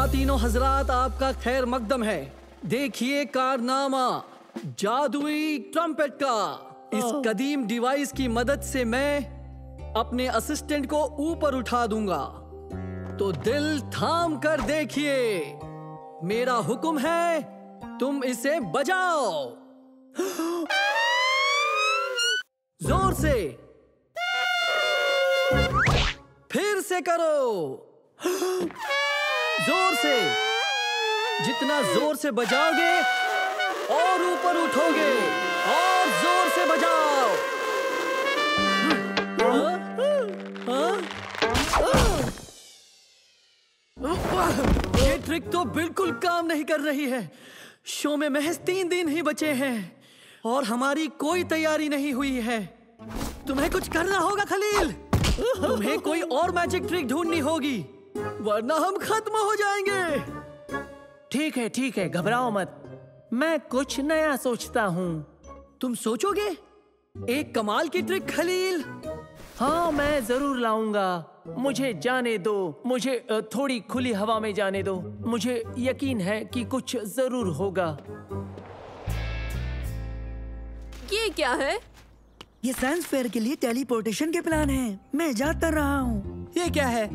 खवातीनो हजरात, आपका खैर मकदम है। देखिए कारनामा जादुई ट्रम्पेट का। इस कदीम डिवाइस की मदद से मैं अपने असिस्टेंट को ऊपर उठा दूंगा। तो दिल थाम कर देखिए, मेरा हुक्म है, तुम इसे बजाओ जोर से, फिर से करो जोर से। जितना जोर से बजाओगे और ऊपर उठोगे, और जोर से बजाओ। ये ट्रिक तो बिल्कुल काम नहीं कर रही है। शो में महज 3 दिन ही बचे हैं और हमारी कोई तैयारी नहीं हुई है। तुम्हें कुछ करना होगा खलील। तुम्हें कोई और मैजिक ट्रिक ढूंढनी होगी, वरना हम खत्म हो जाएंगे। ठीक है, घबराओ मत। मैं कुछ नया सोचता हूँ। तुम सोचोगे एक कमाल की ट्रिक खलील? हाँ, मैं जरूर लाऊंगा। मुझे जाने दो, मुझे थोड़ी खुली हवा में जाने दो। मुझे यकीन है कि कुछ जरूर होगा। ये क्या है? ये साइंस फेयर के लिए टेलीपोर्टेशन के प्लान हैं। मैं इजाद कर रहा हूँ। ये क्या है?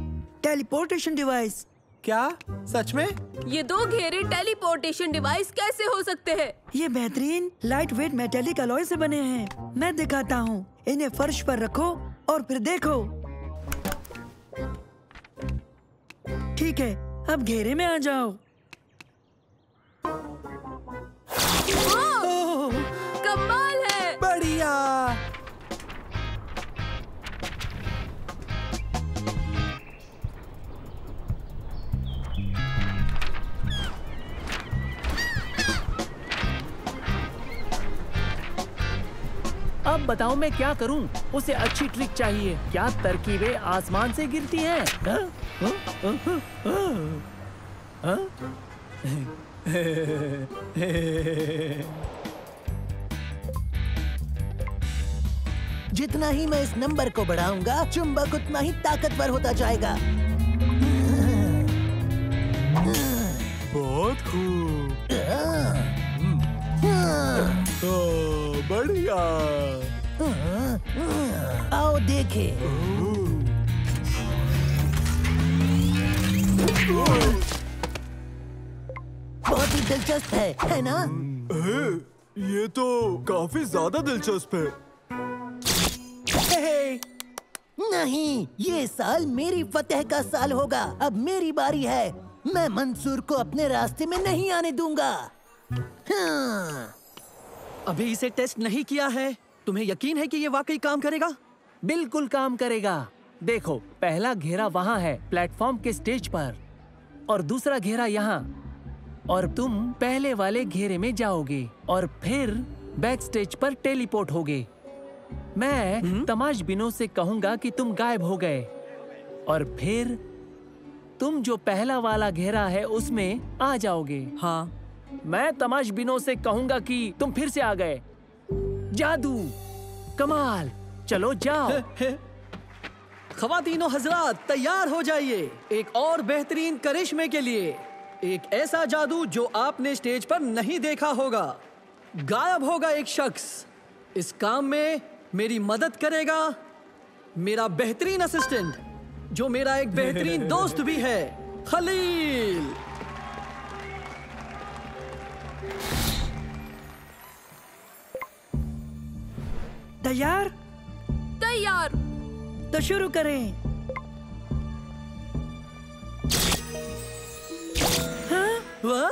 Teleportation device. क्या सच में? ये 2 घेरे टेलीपोर्टेशन डिवाइस कैसे हो सकते हैं? ये बेहतरीन लाइट वेट मेटेलिक अलॉय से बने हैं। मैं दिखाता हूँ। इन्हें फर्श पर रखो और फिर देखो। ठीक है, अब घेरे में आ जाओ। कमाल है। बढ़िया। अब बताओ मैं क्या करूं? उसे अच्छी ट्रिक चाहिए। क्या तरकीबें आसमान से गिरती हैं? जितना ही मैं इस नंबर को बढ़ाऊंगा, चुंबक उतना ही ताकतवर होता जाएगा। बहुत खूब। बढ़िया। आओ देखे। बहुत ही दिलचस्प है ना? ये तो काफी ज्यादा दिलचस्प है। नहीं, ये साल मेरी फतेह का साल होगा। अब मेरी बारी है। मैं मंसूर को अपने रास्ते में नहीं आने दूंगा। हाँ। अभी इसे टेस्ट नहीं किया है। तुम्हें यकीन है कि ये वाकई काम करेगा? बिल्कुल काम करेगा। देखो, पहला घेरा वहाँ है प्लेटफॉर्म के स्टेज पर, और दूसरा घेरा यहाँ। और तुम पहले वाले घेरे में जाओगे और फिर बैक स्टेज पर टेलीपोर्ट होगे। मैं तमाशबीनों से कहूंगा कि तुम गायब हो गए, और फिर तुम जो पहला वाला घेरा है उसमें आ जाओगे। हाँ। मैं तमाशबीनों से कहूंगा कि तुम फिर से आ गए। जादू, कमाल, चलो जाओ। खवातीनो हजरात, तैयार हो जाइए एक और बेहतरीन करिश्मे के लिए। एक ऐसा जादू जो आपने स्टेज पर नहीं देखा होगा। गायब होगा एक शख्स। इस काम में मेरी मदद करेगा मेरा बेहतरीन असिस्टेंट, जो मेरा एक बेहतरीन दोस्त भी है, खलील। तैयार? तैयार। तो शुरू करें। वह?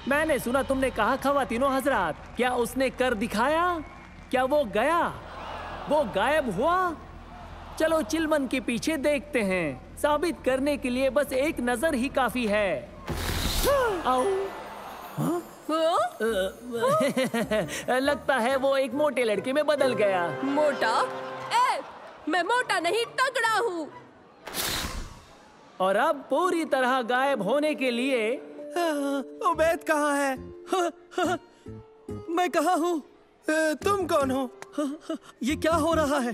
मैंने सुना तुमने कहा खवातीनो हजरात। क्या उसने कर दिखाया? क्या वो गया? वो गायब हुआ? चलो चिलमन के पीछे देखते हैं। साबित करने के लिए बस एक नजर ही काफी है। आओ। लगता है वो एक मोटे लड़के में बदल गया। मोटा? मैं मोटा नहीं, तगड़ा हूँ। और अब पूरी तरह गायब होने के लिए उबैद कहाँ है? मैं कहाँ हूँ? तुम कौन हो? ये क्या हो रहा है?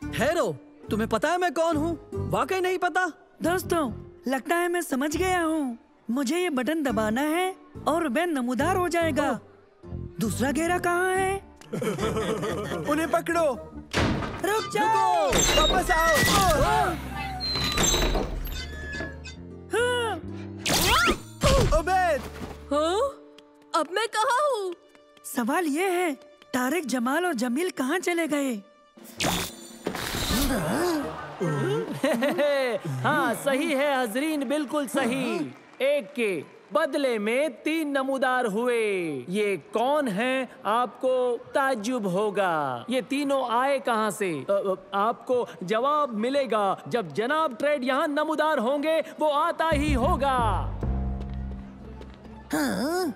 ठहरो, तुम्हें पता है मैं कौन हूँ? वाकई नहीं पता? दोस्तों, लगता है मैं समझ गया हूँ। मुझे ये बटन दबाना है और वह नमूदार हो जाएगा। दूसरा घेरा कहाँ है? उन्हें पकड़ो। रुक जाओ। वापस आओ। हाँ। उबैद, हाँ? अब मैं कहाँ हूँ? सवाल ये है, तारिक, जमाल और जमील कहाँ चले गए? हाँ सही है हजरीन, बिल्कुल सही। एक के बदले में 3 नमूदार हुए। ये कौन है आपको ताज्जुब होगा। ये तीनों आए कहाँ से? आपको जवाब मिलेगा जब जनाब ट्रेड यहाँ नमूदार होंगे। वो आता ही होगा। हाँ,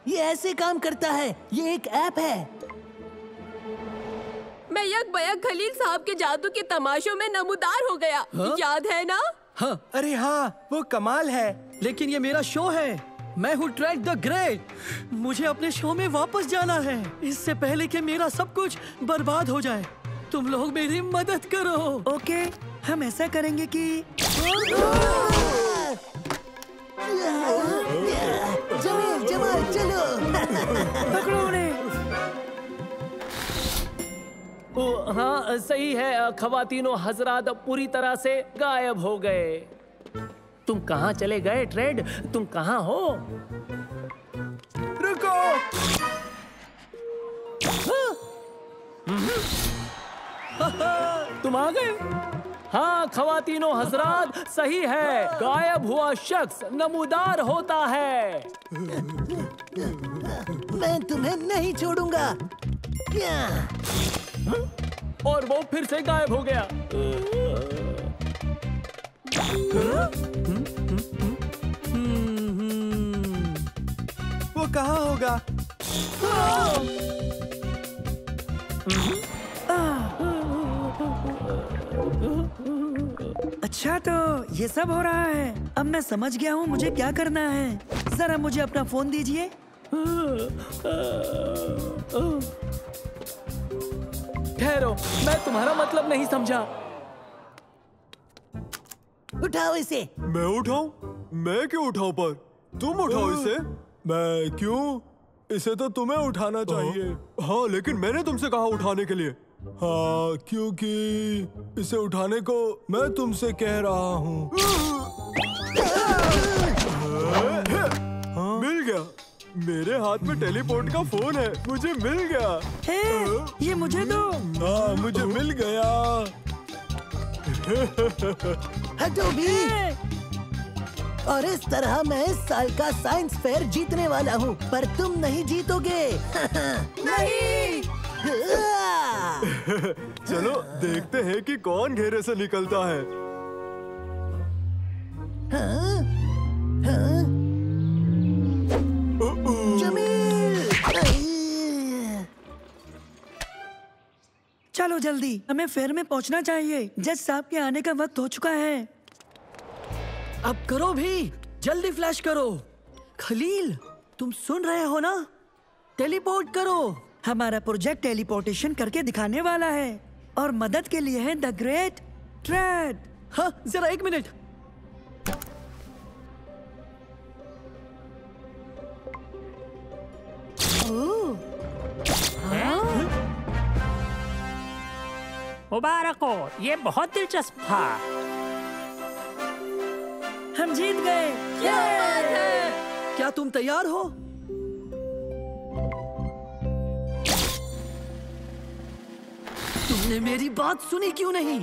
ये ऐसे काम करता है। ये एक ऐप है। मैं यक बयक खलील साहब के जादू के तमाशों में नमूदार हो गया। याद है ना? हाँ, अरे हाँ, वो कमाल है। लेकिन ये मेरा शो है। मैं हूँ ट्रेड द ग्रेट। मुझे अपने शो में वापस जाना है, इससे पहले कि मेरा सब कुछ बर्बाद हो जाए। तुम लोग मेरी मदद करो। ओके, हम ऐसा करेंगे कि जमील, जमाल, चलो। पकड़ो उन्हें। हाँ सही है खवातीनो हजरात पूरी तरह से गायब हो गए। तुम कहाँ चले गए ट्रेड? तुम कहाँ हो? रुको। तुम आ गए? हाँ खवातीनो हजरात, सही है। गायब हुआ शख्स नमूदार होता है। मैं तुम्हें नहीं छोड़ूंगा। और वो फिर से गायब हो गया। वो कहाँ होगा? अच्छा, तो ये सब हो रहा है। अब मैं समझ गया हूँ मुझे क्या करना है। जरा मुझे अपना फोन दीजिए। ठहरो, मैं तुम्हारा मतलब नहीं समझा। उठाओ इसे। मैं उठाऊं? मैं क्यों उठाऊं पर? तुम उठाओ इसे। मैं क्यों? इसे तो तुम्हें उठाना चाहिए। हाँ, लेकिन मैंने तुमसे कहा उठाने के लिए। हाँ, क्योंकि इसे उठाने को मैं तुमसे कह रहा हूँ। हाँ? मिल गया। मेरे हाथ में टेलीपोर्ट का फोन है। मुझे मिल गया। हे, ये मुझे दो। हाँ, मुझे मिल गया। हटो भी। और इस तरह मैं इस साल का साइंस फेयर जीतने वाला हूँ, पर तुम नहीं जीतोगे। नहीं। चलो देखते हैं कि कौन घेरे से निकलता है। हाँ? हाँ? जमील! चलो जल्दी, हमें फेयर में पहुंचना चाहिए। जज साहब के आने का वक्त हो चुका है। अब करो भी, जल्दी फ्लैश करो। खलील, तुम सुन रहे हो ना? टेलीपोर्ट करो। हमारा प्रोजेक्ट टेलीपोर्टेशन करके दिखाने वाला है और मदद के लिए है द ग्रेट ट्रेड। हाँ, जरा 1 मिनट। मुबारक हो, ये बहुत दिलचस्प था। हम जीत गए। क्या बात है? क्या तुम तैयार हो? तुमने मेरी बात सुनी क्यों नहीं?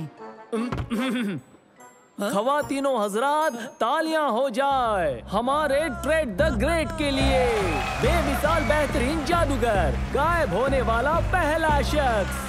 खवातीनो हजरात, तालियां हो जाए हमारे ट्रेड द ग्रेट के लिए। बेमिसाल बेहतरीन जादूगर, गायब होने वाला पहला शख्स।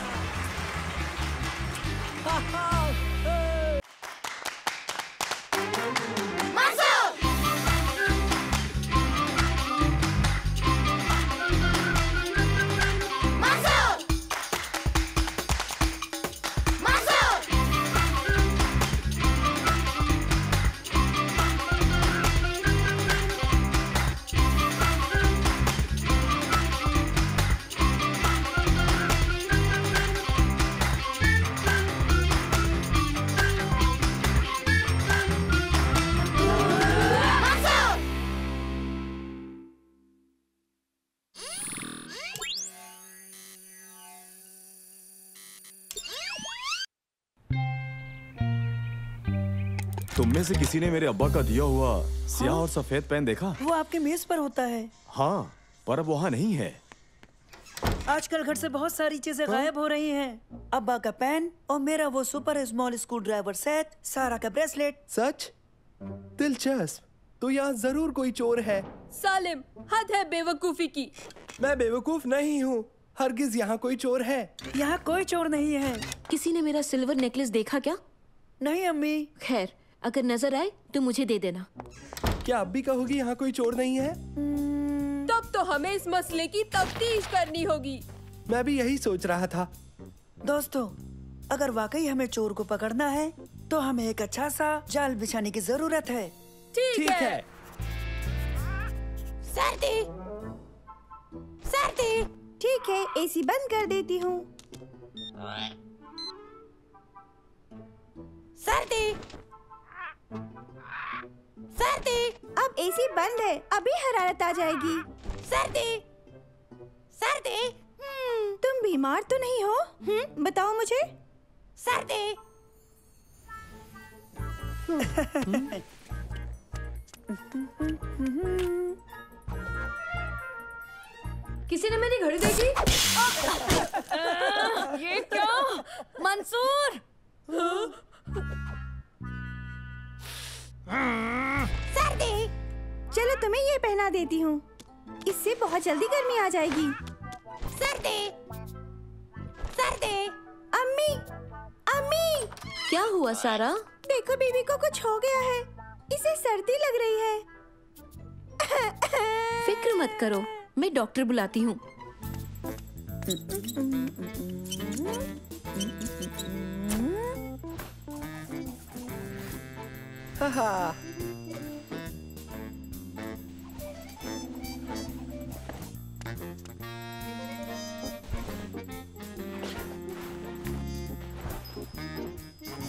तुम में से किसी ने मेरे अब्बा का दिया हुआ सियाह और सफेद पेन देखा? वो आपके मेज पर होता है। हाँ, पर अब वहाँ नहीं है। आजकल घर से बहुत सारी चीजें गायब हो रही हैं। अब्बा का पेन और मेरा वो super small screw driver set, सारा का ब्रेसलेट। सच? दिलचस्प। तो यहाँ जरूर कोई चोर है। सालिम, हद है बेवकूफी की। मैं बेवकूफ नहीं हूँ, हरगिज यहाँ कोई चोर है। यहाँ कोई चोर नहीं है। किसी ने मेरा सिल्वर नेकलेस देखा क्या? नहीं अम्मी। खैर, अगर नजर आए तो मुझे दे देना। क्या अब भी कहोगी यहाँ कोई चोर नहीं है? तब तो हमें इस मसले की तफ्तीश करनी होगी। मैं भी यही सोच रहा था। दोस्तों, अगर वाकई हमें चोर को पकड़ना है तो हमें एक अच्छा सा जाल बिछाने की जरूरत है। ठीक है। सर्दी, सर्दी। ठीक है, एसी बंद कर देती हूँ। सर्दी, सर्दी। अब एसी बंद है, अभी हरारत आ जाएगी। सर्दी, सर्दी। तुम बीमार तो नहीं हो? बताओ मुझे। सर्दी। किसी ने मेरी घड़ी देखी? ये क्या? मंसूर! सर्दी, चलो तुम्हें ये पहना देती हूँ। इससे बहुत जल्दी गर्मी आ जाएगी। सर्दी, सर्दी। अम्मी, अम्मी। क्या हुआ सारा? देखो, बीबी को कुछ हो गया है। इसे सर्दी लग रही है। फिक्र मत करो, मैं डॉक्टर बुलाती हूँ। हाँ।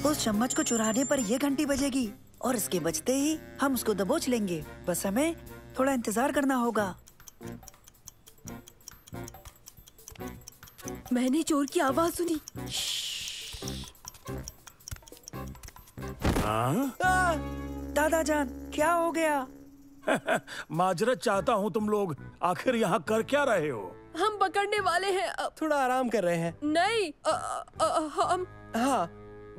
उस चम्मच को चुराने पर ये घंटी बजेगी और इसके बजते ही हम उसको दबोच लेंगे। बस हमें थोड़ा इंतजार करना होगा। मैंने चोर की आवाज सुनी। दादा जान, क्या हो गया? माजरत चाहता हूँ तुम लोग आखिर यहाँ कर क्या रहे हो? हम पकड़ने वाले हैं। थोड़ा आराम कर रहे हैं। नहीं, हम। हाँ,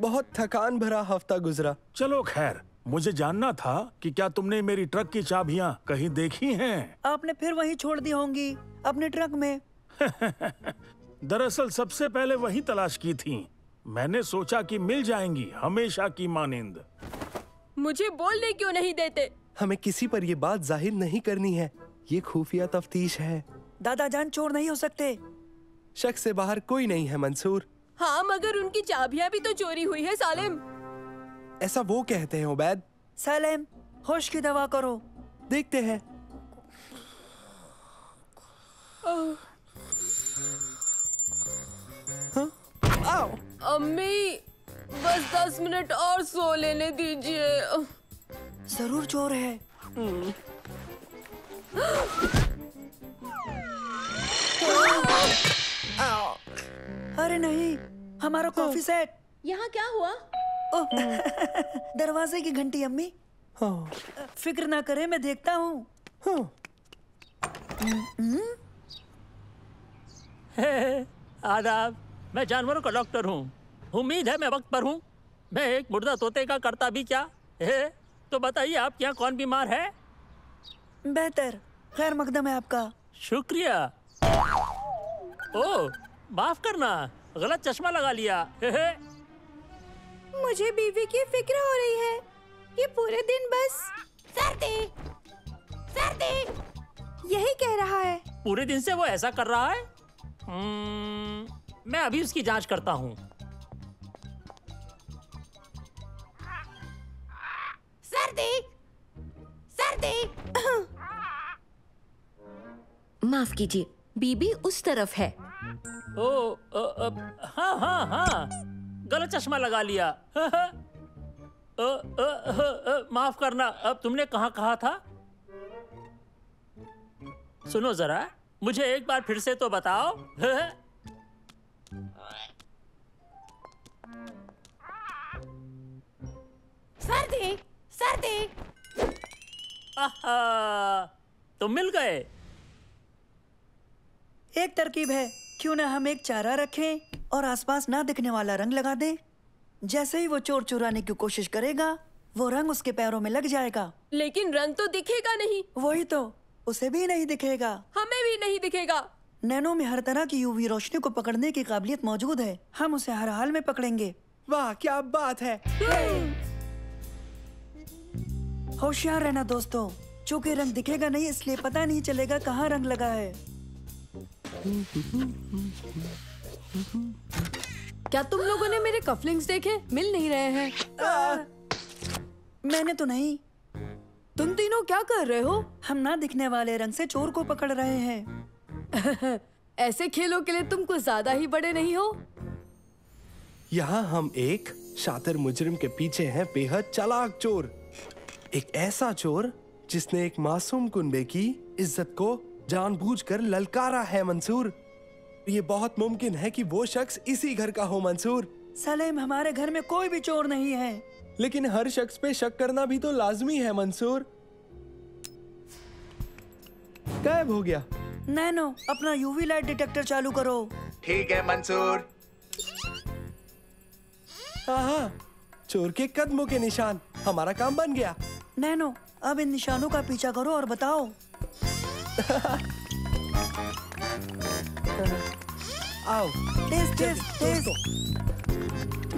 बहुत थकान भरा हफ्ता गुजरा। चलो खैर, मुझे जानना था कि क्या तुमने मेरी ट्रक की चाबियाँ कहीं देखी हैं? आपने फिर वहीं छोड़ दी होंगी, अपने ट्रक में। दरअसल सबसे पहले वही तलाश की थी। मैंने सोचा कि मिल जाएंगी हमेशा की मानिंद। मुझे बोलने क्यों नहीं देते? हमें किसी पर ये बात जाहिर नहीं करनी है। ये खुफिया तफ्तीश है। दादा जान चोर नहीं हो सकते। शक से बाहर कोई नहीं है मंसूर। हाँ, मगर उनकी चाबियाँ भी तो चोरी हुई है सालिम। ऐसा वो कहते हैं उबैद। सालिम, होश की दवा करो। देखते हैं। हाँ? अम्मी, बस 10 मिनट और सो लेने दीजिए। जरूर चोर है। अरे नहीं, हमारा कॉफी सेट। यहाँ क्या हुआ? दरवाजे की घंटी अम्मी। फिक्र ना करें, मैं देखता हूँ। आदाब, मैं जानवरों का डॉक्टर हूँ। उम्मीद है मैं वक्त पर हूँ। मैं एक मुर्दा तोते का करता भी क्या है? तो बताइए, आपके यहाँ कौन बीमार है? बेहतर, खैर मकदम है आपका। शुक्रिया। ओह, माफ करना, गलत चश्मा लगा लिया। मुझे बीवी की फिक्र हो रही है। ये पूरे दिन बस सर्दी, सर्दी यही कह रहा है। पूरे दिन से वो ऐसा कर रहा है? मैं अभी उसकी जांच करता हूँ। सर्दी, सर्दी। माफ कीजिए, बीबी उस तरफ है। हाँ हाँ हाँ, गलत चश्मा लगा लिया। माफ करना। अब तुमने कहाँ कहा था? सुनो जरा, मुझे एक बार फिर से तो बताओ। सर्दी सर्दी। आहा, तुम मिल गए। एक तरकीब है, क्यों ना हम एक चारा रखें और आसपास ना दिखने वाला रंग लगा दें। जैसे ही वो चोर चुराने की कोशिश करेगा, वो रंग उसके पैरों में लग जाएगा। लेकिन रंग तो दिखेगा नहीं। वही तो, उसे भी नहीं दिखेगा। हमें भी नहीं दिखेगा। नैनो में हर तरह की यूवी रोशनी को पकड़ने की काबिलियत मौजूद है। हम उसे हर हाल में पकड़ेंगे। वाह क्या बात है। होशियार रहना दोस्तों, चूंकि रंग दिखेगा नहीं इसलिए पता नहीं चलेगा कहाँ रंग लगा है। क्या तुम लोगों ने मेरे कफलिंग्स देखे? मिल नहीं रहे हैं। मैंने तो नहीं। तुम तीनों क्या कर रहे हो? हम ना दिखने वाले रंग से चोर को पकड़ रहे हैं। ऐसे खेलों के लिए तुम कुछ ज्यादा ही बड़े नहीं हो? यहाँ हम एक शातिर मुजरिम के पीछे हैं बेहद चालाक चोर। एक ऐसा चोर जिसने एक मासूम कुनबे की इज्जत को जानबूझकर ललकारा है मंसूर। ये बहुत मुमकिन है कि वो शख्स इसी घर का हो मंसूर। सलेम, हमारे घर में कोई भी चोर नहीं है। लेकिन हर शख्स पे शक करना भी तो लाजमी है मंसूर। गायब हो गया। नैनो, अपना यूवी लाइट डिटेक्टर चालू करो। ठीक है मंसूर। हाँ, चोर के कदमों के निशान। हमारा काम बन गया। नैनो, अब इन निशानों का पीछा करो और बताओ। आओ। तेज तेज तेज।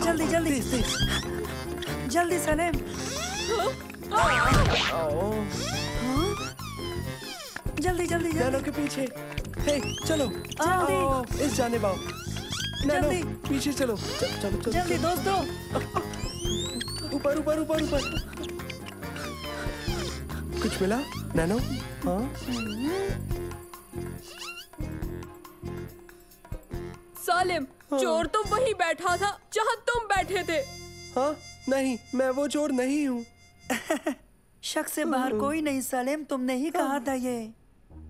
जल्दी जल्दी जल्दी सलेम। जल्दी जल्दी नैनो के पीछे। हे, चलो जल्दी। इस जाने बाओ। नैनो जल्दी। पीछे चलो। चलो जल्दी दोस्तों। ऊपर ऊपर ऊपर ऊपर। कुछ मिला नैनो? हाँ। सालिम, चोर तो वहीं बैठा था जहाँ तुम बैठे थे। हाँ, नहीं, मैं वो चोर नहीं हूँ। शक से बाहर कोई नहीं सलीम, तुमने ही कहा था ये।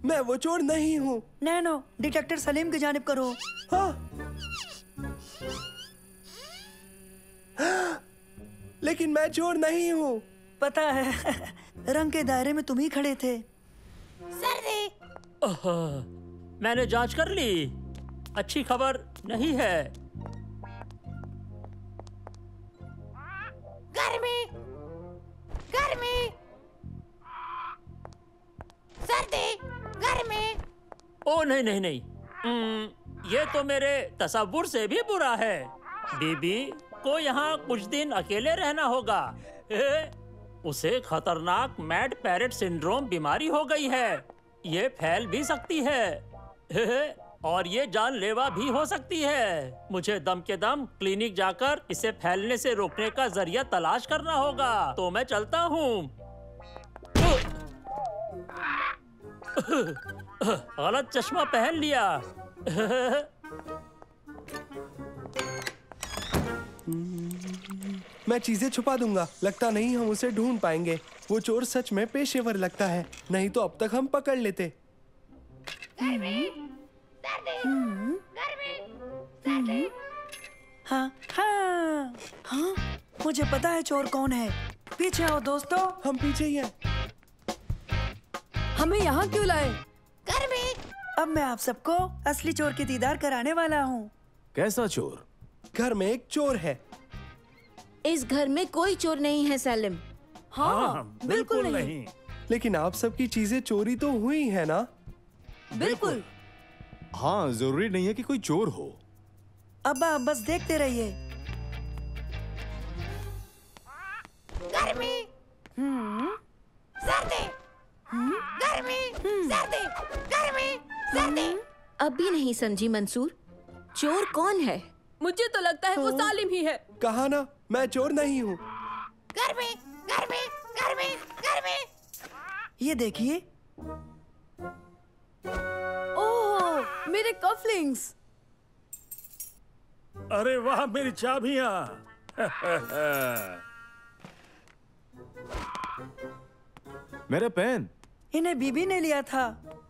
मैं वो चोर नहीं हूँ। नैनो, डिटेक्टर सलीम की जानिब करो। हाँ। लेकिन मैं चोर नहीं हूँ। पता है, रंग के दायरे में तुम ही खड़े थे। सर्दी। मैंने जांच कर ली। अच्छी खबर नहीं है। गर्मी गर्मी सर्दी गर्मी। ओ नहीं नहीं नहीं, ये तो मेरे तसव्वुर से भी बुरा है। बीबी को यहाँ कुछ दिन अकेले रहना होगा। उसे खतरनाक मैड पैरेट सिंड्रोम बीमारी हो गई है। ये फैल भी सकती है और ये जानलेवा भी हो सकती है। मुझे दम के दम क्लिनिक जाकर इसे फैलने से रोकने का जरिया तलाश करना होगा। तो मैं चलता हूँ। गलत चश्मा पहन लिया। मैं चीजें छुपा दूंगा। लगता नहीं हम उसे ढूंढ पाएंगे। वो चोर सच में पेशेवर लगता है, नहीं तो अब तक हम पकड़ लेते। हाँ हाँ हाँ, मुझे पता है चोर कौन है। पीछे आओ दोस्तों। हम पीछे ही हैं। हमें यहाँ क्यों लाए? गर्मी। अब मैं आप सबको असली चोर की दीदार कराने वाला हूँ। कैसा चोर? घर में एक चोर है। इस घर में कोई चोर नहीं है सलीम। हाँ, बिल्कुल नहीं। लेकिन आप सबकी चीजें चोरी तो हुई है ना? बिल्कुल। हाँ, जरूरी नहीं है कि कोई चोर हो। अब्बा, बस देखते रहिए। गर्मी सर्दी गर्मी सर्दी गर्मी सर्दी। अब भी नहीं समझी मंसूर, चोर कौन है? मुझे तो लगता है वो सालिम ही है। कहा ना, मैं चोर नहीं हूँ। गर्मी गर्मी गर्मी गर्मी। ये देखिए। ओह, मेरे कफलिंग्स। अरे वाह, मेरी चाबियां। मेरा पेन। इन्हें बीबी ने लिया था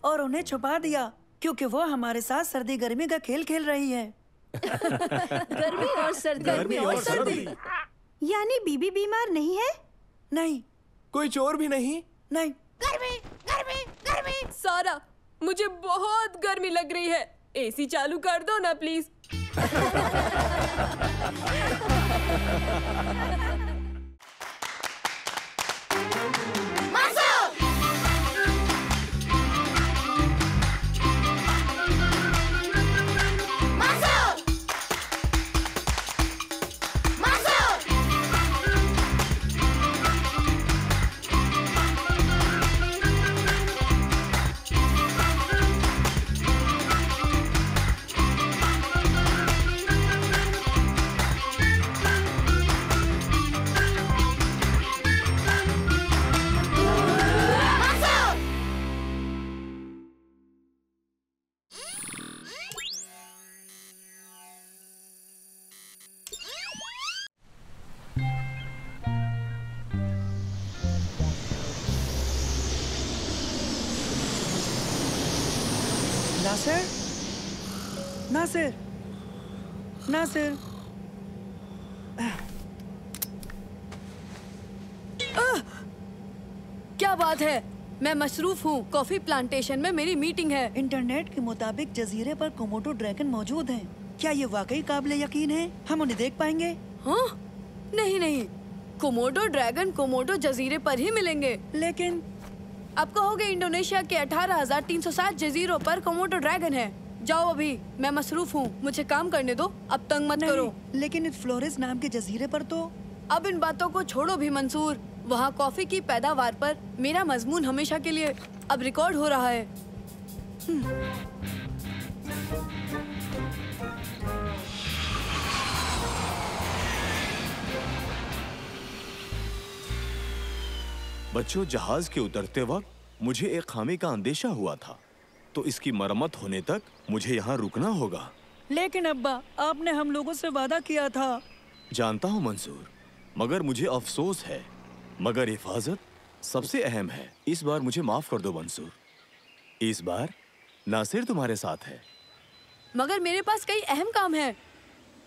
और उन्हें छुपा दिया क्योंकि वो हमारे साथ सर्दी गर्मी का खेल खेल रही है। गर्मी और सर्दी। गर्मी और सर्दी। यानी बीबी बीमार नहीं है? नहीं। कोई चोर भी नहीं? नहीं। गर्मी गर्मी गर्मी। सारा, मुझे बहुत गर्मी लग रही है। एसी चालू कर दो ना प्लीज। नासिर, नासिर, नासिर। क्या बात है? मैं मसरूफ हूँ। कॉफी प्लांटेशन में मेरी मीटिंग है। इंटरनेट के मुताबिक जजीरे पर कोमोडो ड्रैगन मौजूद हैं। क्या ये वाकई काबिले यकीन है? हम उन्हें देख पाएंगे? हाँ? नहीं नहीं, कोमोडो ड्रैगन कोमोडो जजीरे पर ही मिलेंगे। लेकिन आप कहोगे इंडोनेशिया के 18,360 जजीरों पर कोमोडो ड्रैगन है। जाओ अभी, मैं मसरूफ हूँ, मुझे काम करने दो, अब तंग मत करो। लेकिन इस फ्लोरेस नाम के जजीरे पर तो। अब इन बातों को छोड़ो भी मंसूर। वहाँ कॉफी की पैदावार पर मेरा मजमून हमेशा के लिए अब रिकॉर्ड हो रहा है। बच्चों, जहाज के उतरते वक्त मुझे एक खामी का अंदेशा हुआ था, तो इसकी मरम्मत होने तक मुझे यहाँ रुकना होगा। लेकिन अब्बा, आपने हम लोगों से वादा किया था। जानता हूँ मंसूर, मगर मुझे अफसोस है, मगर हिफाजत सबसे अहम है। इस बार मुझे माफ कर दो मंसूर। इस बार नासिर तुम्हारे साथ है। मगर मेरे पास कई अहम काम है।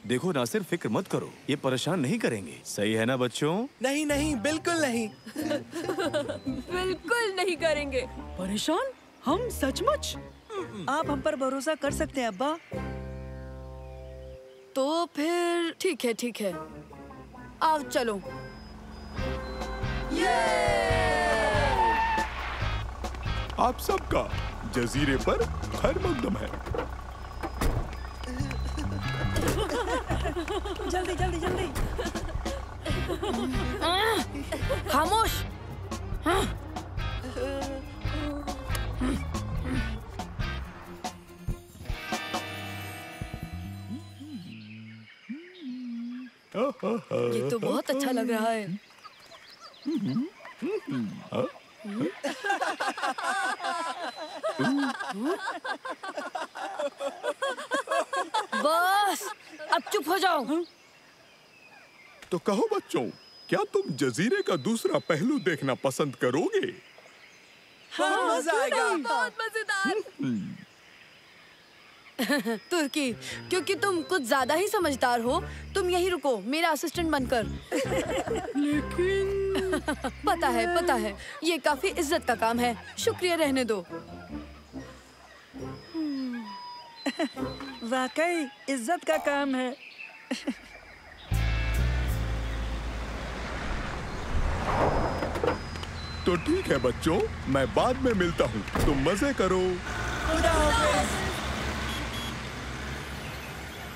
देखो नासिर, फिक्र मत करो, ये परेशान नहीं करेंगे। सही है ना बच्चों? नहीं नहीं, बिल्कुल नहीं। बिल्कुल नहीं करेंगे। परेशान? हम सचमुच? आप हम पर भरोसा कर सकते हैं अब्बा। तो फिर ठीक है, ठीक है, आओ चलो। आप सबका जजीरे पर खैर मकदम है। जल्दी जल्दी जल्दी। खामोश। ये तो बहुत अच्छा लग रहा है। बस अब चुप हो जाओ। तो कहो बच्चों, क्या तुम जजीरे का दूसरा पहलू देखना पसंद करोगे? हाँ, मजा आएगा। बहुत मजेदार। तुर्की, क्योंकि तुम कुछ ज्यादा ही समझदार हो, तुम यहीं रुको मेरा असिस्टेंट बनकर। लेकिन पता है, ये काफी इज्जत का काम है। शुक्रिया, रहने दो। वाकई इज्जत का काम है। तो ठीक है बच्चों, मैं बाद में मिलता हूँ। तुम मजे करो।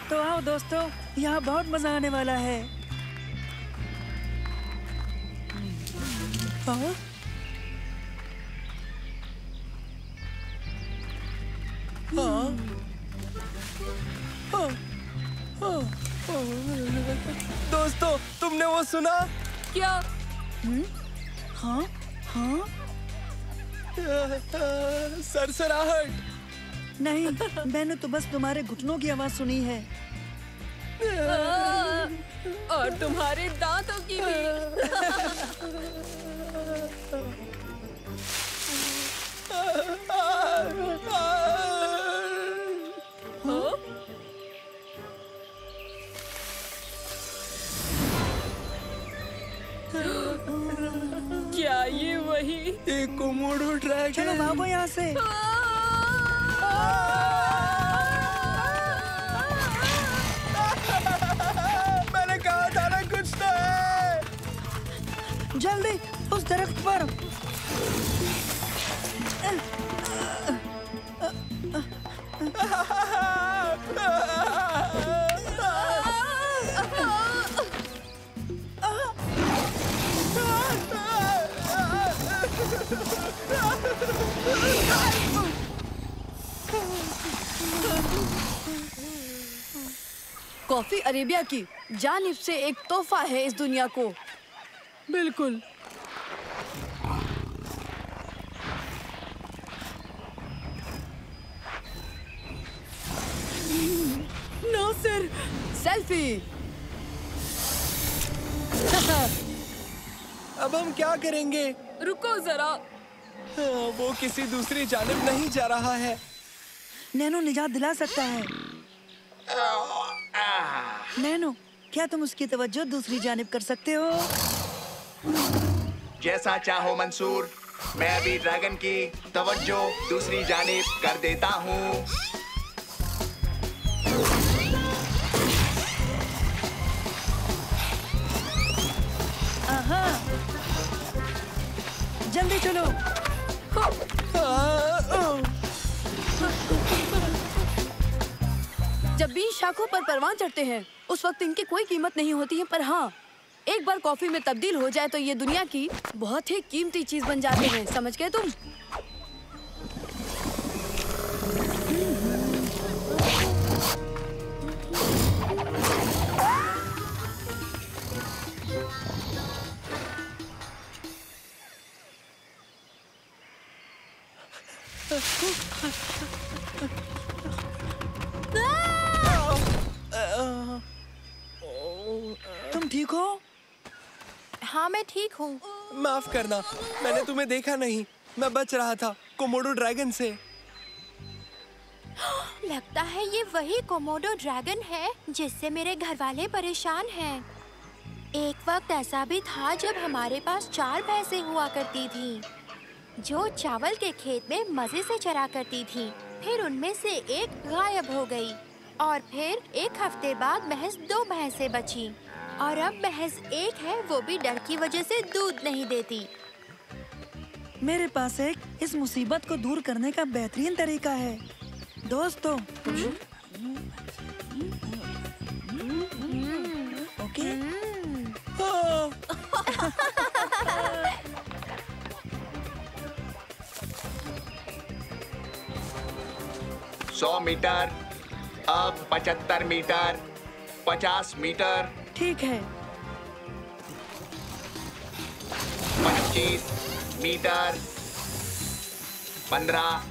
तो आओ दोस्तों, यहाँ बहुत मजा आने वाला है। हाँ? दोस्तों, तुमने वो सुना? क्या? हाँ? हाँ? सरसराहट। नहीं, मैंने तो बस तुम्हारे घुटनों की आवाज सुनी है। और तुम्हारे दांतों की भी। Komodo dragon. चलो भागो यहाँ से। मैंने कहा था ना कुछ तो है। जल्दी उस दरख्त पर। कॉफी अरेबिया की जानिब से एक तोहफा है इस दुनिया को। बिल्कुल। नासिर, सेल्फी। अब हम क्या करेंगे? रुको जरा। वो किसी दूसरी जानिब नहीं जा रहा है। नैनो निजात दिला सकता है। नैनो, क्या तुम उसकी तवज्जो दूसरी जानिब कर सकते हो? जैसा चाहो मंसूर, मैं अभी ड्रैगन की तवज्जो दूसरी जानिब कर देता हूँ। जल्दी चलो। जब भी शाखों पर परवान चढ़ते हैं उस वक्त इनकी कोई कीमत नहीं होती है, पर हाँ, एक बार कॉफी में तब्दील हो जाए तो ये दुनिया की बहुत ही कीमती चीज बन जाते हैं। समझ गए तुम? तुम ठीक हो? हाँ मैं ठीक हूँ। माफ करना, मैंने तुम्हें देखा नहीं। मैं बच रहा था कोमोडो ड्रैगन से। लगता है ये वही कोमोडो ड्रैगन है जिससे मेरे घर वाले परेशान हैं। एक वक्त ऐसा भी था जब हमारे पास 4 भैंसें हुआ करती थी जो चावल के खेत में मजे से चरा करती थी। फिर उनमें से एक गायब हो गई और फिर एक हफ्ते बाद महज 2 भैंसें बची और अब महज एक है, वो भी डर की वजह से दूध नहीं देती। मेरे पास एक इस मुसीबत को दूर करने का बेहतरीन तरीका है दोस्तों। ओके? 100 मीटर, अब 75 मीटर, 50 मीटर, ठीक है। 25 मीटर, 15,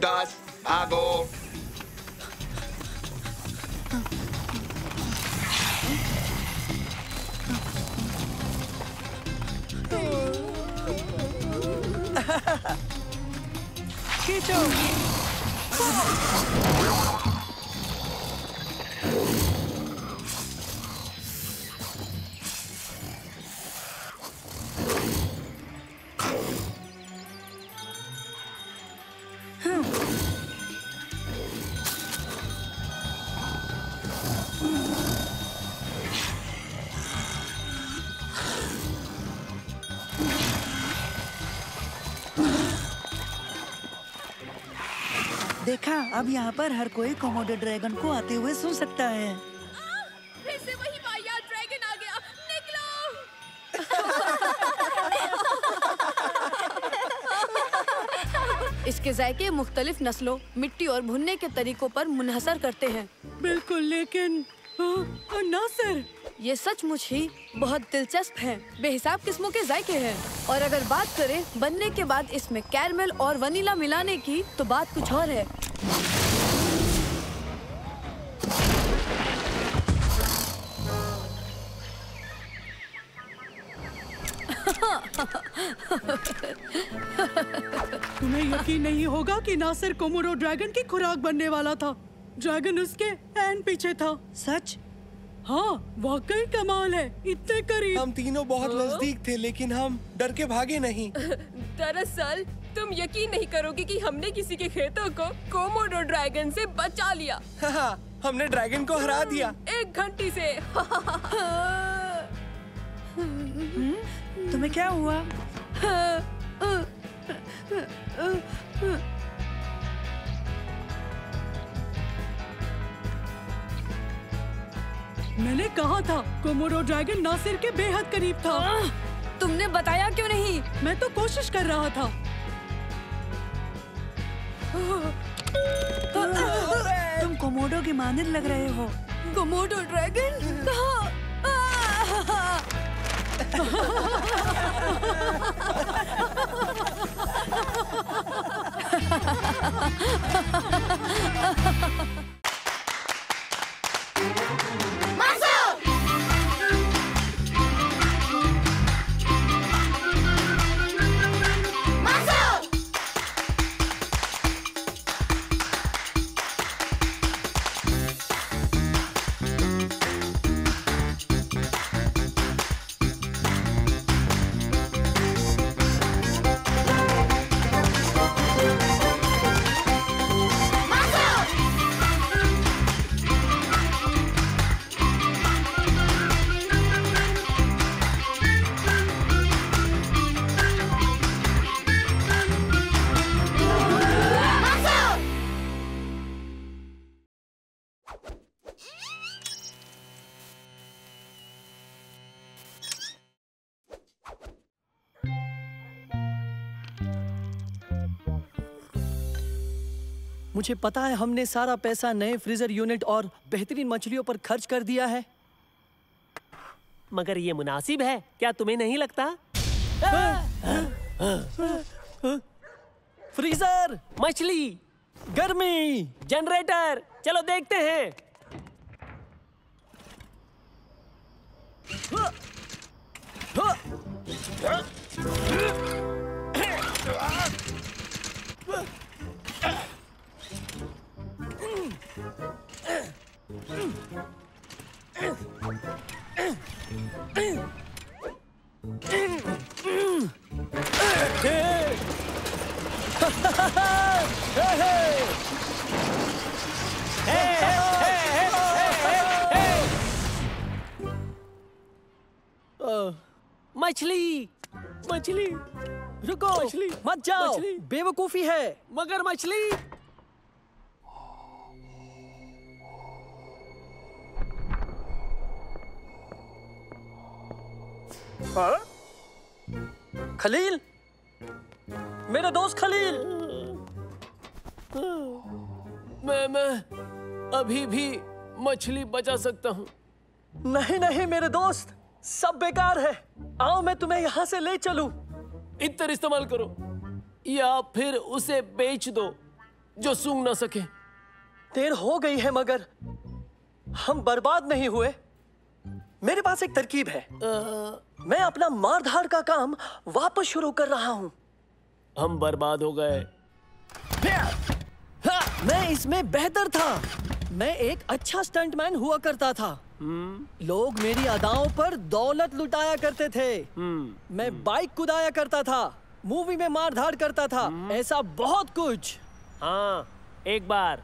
10, भागो। खींचो। देखा, अब यहाँ पर हर कोई कोमोडो ड्रैगन को आते हुए सुन सकता है। फिर से वही वाहियात ड्रैगन आ गया। निकलो। इसके जायके मुख्तलिफ नस्लों, मिट्टी और भुनने के तरीकों पर मुनहसर करते हैं। बिल्कुल, लेकिन नासिर, ये सचमुच ही बहुत दिलचस्प है। बेहिसाब किस्मों के जायके हैं और अगर बात करें बनने के बाद इसमें कैरमल और वनीला मिलाने की, तो बात कुछ और है। तुम्हें यकीन नहीं होगा कि नासिर कोमोडो ड्रैगन की खुराक बनने वाला था। ड्रैगन उसके एन पीछे था। सच? हाँ, वाकई कमाल है। इतने करीब। हम तीनों बहुत नजदीक थे, लेकिन हम डर के भागे नहीं। दरअसल तुम यकीन नहीं करोगे कि हमने किसी के खेतों को कोमोडो ड्रैगन से बचा लिया। हमने ड्रैगन को हरा दिया 1 घंटी से। तुम्हें क्या हुआ? मैंने कहा था कोमोडो ड्रैगन नासिर के बेहद करीब था। तुमने बताया क्यों नहीं? मैं तो कोशिश कर रहा था। तुम कोमोडो के मानद लग रहे हो। कोमोडो ड्रैगन कहाँ? मुझे पता है हमने सारा पैसा नए फ्रीजर यूनिट और बेहतरीन मछलियों पर खर्च कर दिया है, मगर ये मुनासिब है, क्या तुम्हें नहीं लगता? फ्रीजर, मछली, गर्मी, जनरेटर, चलो देखते हैं। मछली, मछली, रुको, मछली, मत जाओ, मछली, बेवकूफी है। मगर मछली। खलील, मेरा दोस्त खलील। मैं अभी भी मछली बचा सकता हूँ। नहीं नहीं मेरे दोस्त, सब बेकार है। आओ मैं तुम्हें यहाँ से ले चलूं। इत्र इस्तेमाल करो या फिर उसे बेच दो जो सूंघ ना सके। देर हो गई है मगर हम बर्बाद नहीं हुए। मेरे पास एक तरकीब है। मैं अपना मारधाड़ का काम वापस शुरू कर रहा हूँ। हम बर्बाद हो गए। मैं इसमें बेहतर था। मैं एक अच्छा स्टंटमैन हुआ करता था। लोग मेरी अदाओं पर दौलत लुटाया करते थे। मैं बाइक कुदाया करता था, मूवी में मारधाड़ करता था, ऐसा बहुत कुछ। हाँ, एक बार।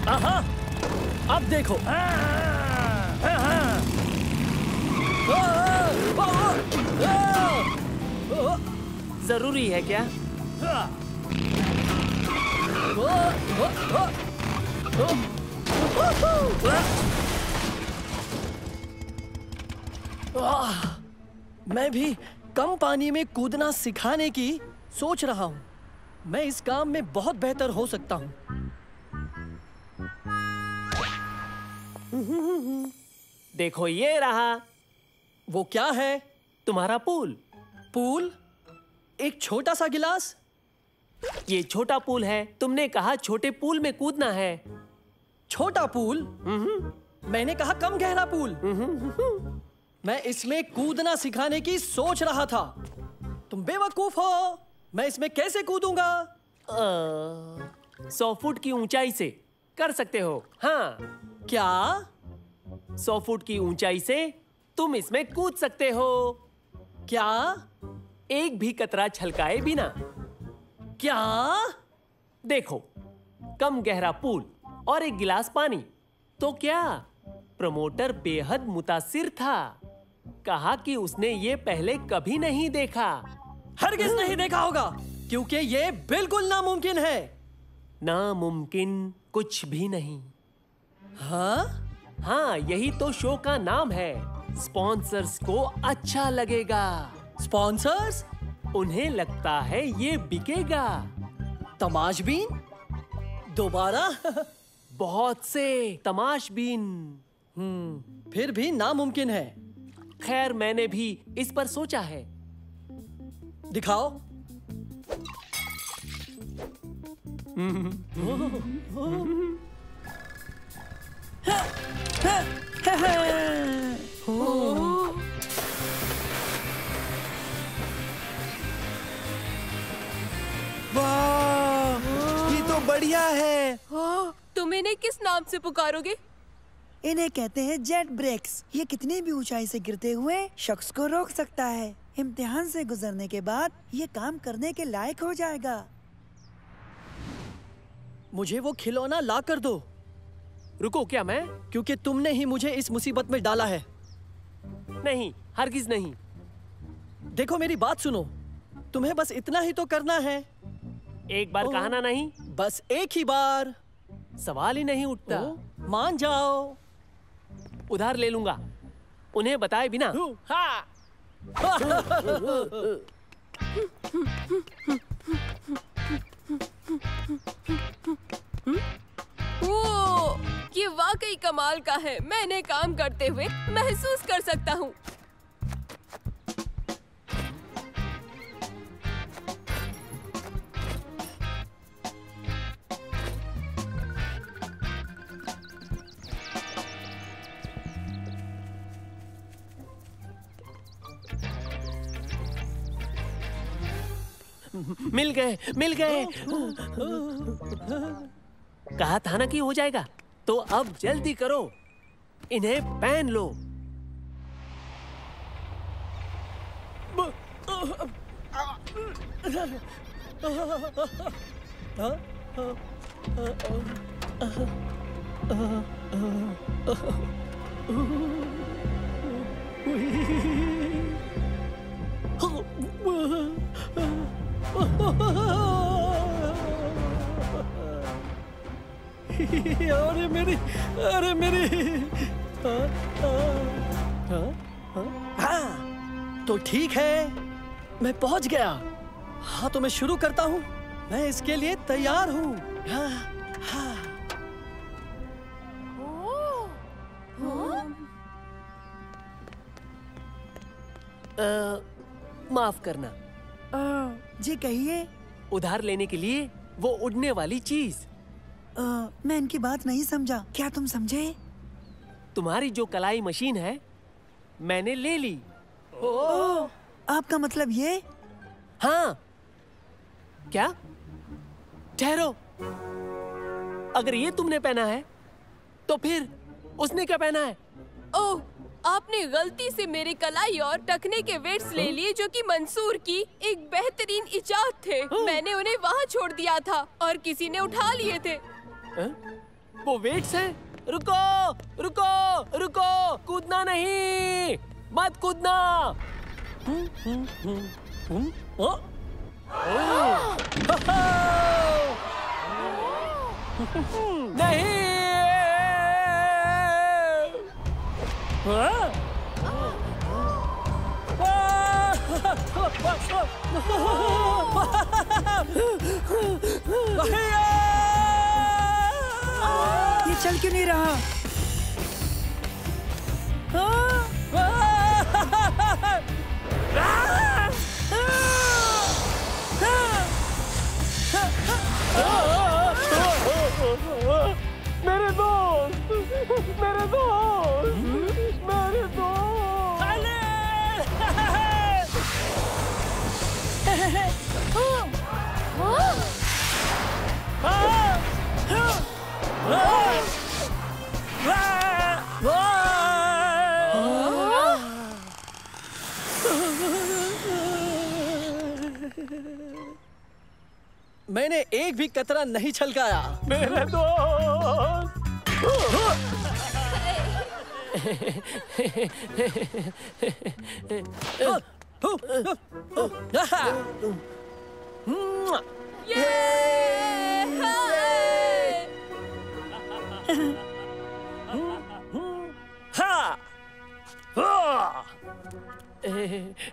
आहा, अब देखो। जरूरी है क्या? मैं भी कम पानी में कूदना सिखाने की सोच रहा हूँ। मैं इस काम में बहुत बेहतर हो सकता हूँ। देखो ये रहा। वो क्या है? तुम्हारा पूल। पूल? एक छोटा सा गिलास? ये छोटा पूल है। तुमने कहा छोटे पूल में कूदना है। छोटा पूल? मैंने कहा कम गहरा पूल। मैं इसमें कूदना सिखाने की सोच रहा था। तुम बेवकूफ हो। मैं इसमें कैसे कूदूंगा? 100 फुट की ऊंचाई से कर सकते हो। हाँ। क्या? 100 फुट की ऊंचाई से तुम इसमें कूद सकते हो। क्या? एक भी कतरा छलकाए बिना। क्या? देखो, कम गहरा पूल और एक गिलास पानी। तो क्या? प्रमोटर बेहद मुतासिर था। कहा कि उसने ये पहले कभी नहीं देखा। हरगिज़ नहीं देखा होगा, क्योंकि ये बिल्कुल नामुमकिन है। नामुमकिन कुछ भी नहीं। हाँ? हाँ, यही तो शो का नाम है। स्पॉन्सर्स को अच्छा लगेगा। स्पॉन्सर्स? उन्हें लगता है ये बिकेगा। तमाशबीन? दोबारा? बहुत से तमाशबीन। फिर भी नामुमकिन है। खैर, मैंने भी इस पर सोचा है। दिखाओ। वाह, ये तो बढ़िया है। तुम इन्हें किस नाम से पुकारोगे? इन्हें कहते हैं जेट ब्रेक्स। ये कितनी भी ऊंचाई से गिरते हुए शख्स को रोक सकता है। इम्तिहान से गुजरने के बाद ये काम करने के लायक हो जाएगा। मुझे वो खिलौना ला कर दो। रुको, क्या मैं? क्योंकि तुमने ही मुझे इस मुसीबत में डाला है। नहीं, हरगिज नहीं। देखो, मेरी बात सुनो। तुम्हें बस इतना ही तो करना है। एक बार कहा ना नहीं? बस एक ही बार। सवाल ही नहीं उठता। मान जाओ। उधार ले लूंगा, उन्हें बताए बिना। हाँ। वो, ये वाकई कमाल का है। मैं इन्हें काम करते हुए महसूस कर सकता हूँ। मिल गए, मिल गए। कहा था ना कि हो जाएगा। तो अब जल्दी करो, इन्हें पहन लो। अरे मेरी। हाँ, तो ठीक है, मैं पहुंच गया। हाँ, तो मैं शुरू करता हूँ। मैं इसके लिए तैयार हूँ। हाँ, हाँ। माफ करना। जी कहिए। उधार लेने के लिए वो उड़ने वाली चीज। मैं इनकी बात नहीं समझा। क्या तुम समझे? तुम्हारी जो कलाई मशीन है, मैंने ले ली। आपका मतलब ये? हाँ। क्या? ठहरो, अगर ये तुमने पहना है तो फिर उसने क्या पहना है? ओह, आपने गलती से मेरे कलाई और टखने के वेट्स ले लिए, जो कि मंसूर की एक बेहतरीन इजाद थे। मैंने उन्हें वहाँ छोड़ दिया था और किसी ने उठा लिए थे। वो वेट्स हैं? रुको, रुको, रुको, कूदना नहीं, मत कूदना। नहीं। ये चल क्यों नहीं रहा? मेरे दोस्त, मेरे दोस्त, मेरे दोस्त। मैंने एक भी कतरा नहीं छलकाया। मेरे दोस्त।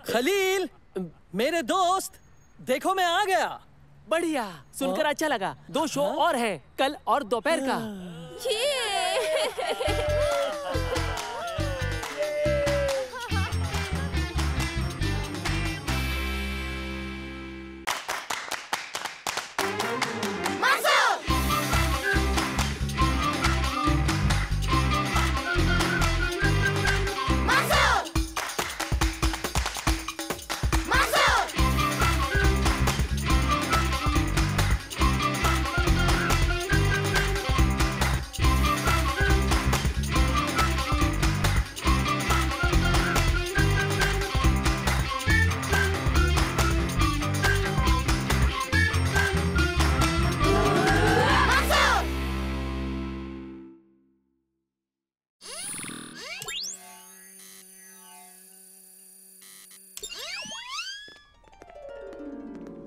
खलील, मेरे दोस्त, देखो मैं आ गया। बढ़िया, सुनकर अच्छा लगा। 2 शो और हैं, कल और दोपहर का।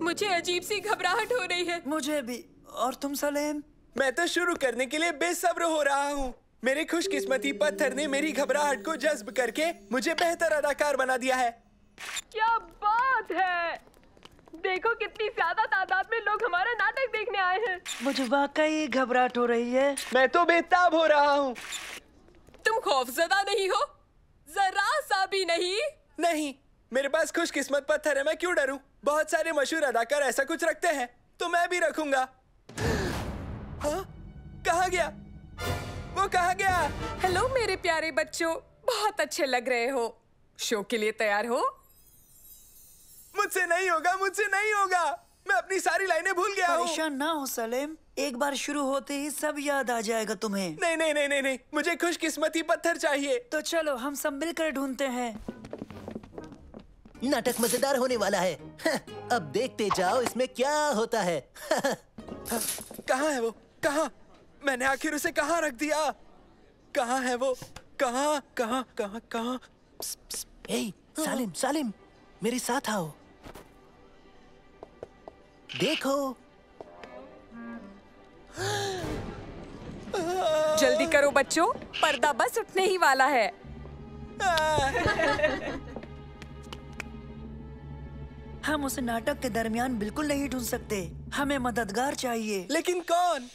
मुझे अजीब सी घबराहट हो रही है। मुझे भी। और तुम सलेम? मैं तो शुरू करने के लिए बेसब्र हो रहा हूँ। मेरी खुशकिस्मती पत्थर ने मेरी घबराहट को जज्ब करके मुझे बेहतर अदाकार बना दिया है। क्या बात है! देखो कितनी ज्यादा तादाद में लोग हमारा नाटक देखने आए हैं। मुझे वाकई घबराहट हो रही है। मैं तो बेताब हो रहा हूँ। तुम खौफजदा नहीं हो? जरा सा भी नहीं? नहीं, मेरे पास खुशकिस्मत पत्थर है, मैं क्यों डरूं? बहुत सारे मशहूर अदाकार ऐसा कुछ रखते हैं, तो मैं भी रखूंगा। हाँ? कहाँ गया? वो कहाँ गया? हेलो मेरे प्यारे बच्चों, बहुत अच्छे लग रहे हो। शो के लिए तैयार हो? मुझसे नहीं होगा, मुझसे नहीं होगा। मैं अपनी सारी लाइनें भूल गया हूँ। परेशान ना हो सलेम, एक बार शुरू होते ही सब याद आ जाएगा तुम्हें। नहीं नहीं नहीं नहीं नहीं, मुझे खुशकिस्मती पत्थर चाहिए। तो चलो हम सब मिलकर ढूंढते हैं। नाटक मजेदार होने वाला है। अब देखते जाओ इसमें क्या होता है। कहाँ है वो? कहाँ? मैंने आखिर उसे कहाँ रख दिया? कहाँ है वो? कहाँ कहाँ कहाँ कहाँ? सालिम सालिम, मेरे साथ आओ। देखो। जल्दी करो बच्चों, पर्दा बस उठने ही वाला है। हम उसे नाटक के दरमियान बिल्कुल नहीं ढूंढ सकते। हमें मददगार चाहिए। लेकिन कौन?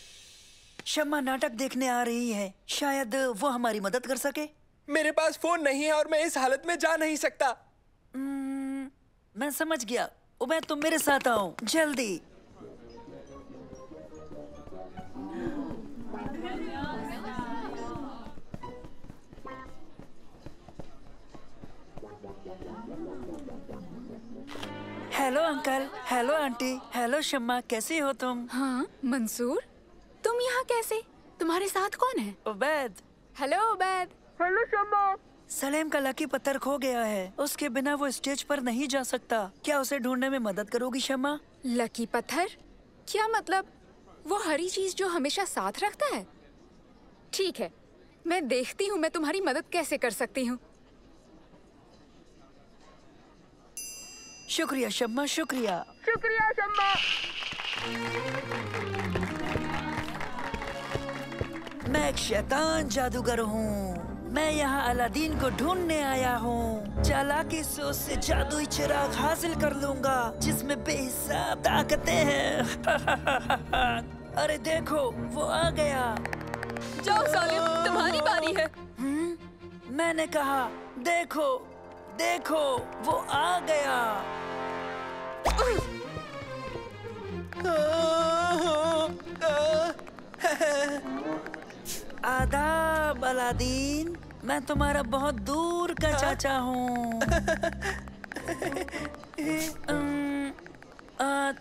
शम्मा नाटक देखने आ रही है, शायद वो हमारी मदद कर सके। मेरे पास फोन नहीं है और मैं इस हालत में जा नहीं सकता। मैं समझ गया। उबैद, तुम मेरे साथ आओ जल्दी। Hello uncle, hello aunty, hello Shamma, कैसी हो तुम? हाँ मंसूर, तुम यहाँ कैसे? तुम्हारे साथ कौन है? उबैद। हेलो उबैद। हेलो शम्मा। सलेम का लकी पत्थर खो गया है, उसके बिना वो स्टेज पर नहीं जा सकता। क्या उसे ढूंढने में मदद करोगी शम्मा? लकी पत्थर? क्या मतलब? वो हरी चीज जो हमेशा साथ रखता है? ठीक है, मैं देखती हूँ मैं तुम्हारी मदद कैसे कर सकती हूँ। शुक्रिया शम्मा, शुक्रिया। शुक्रिया शम्मा। मैं एक शैतान जादूगर हूँ। मैं यहाँ अलादीन को ढूंढने आया हूँ। चालाकी से उससे जादुई चिराग हासिल कर लूंगा जिसमें बेहिसाब ताकतें हैं। अरे देखो, वो आ गया। जाओ सालिम, तुम्हारी बारी है। मैंने कहा देखो, देखो, वो आ गया। आदाब अलादीन, मैं तुम्हारा बहुत दूर का चाचा हूँ।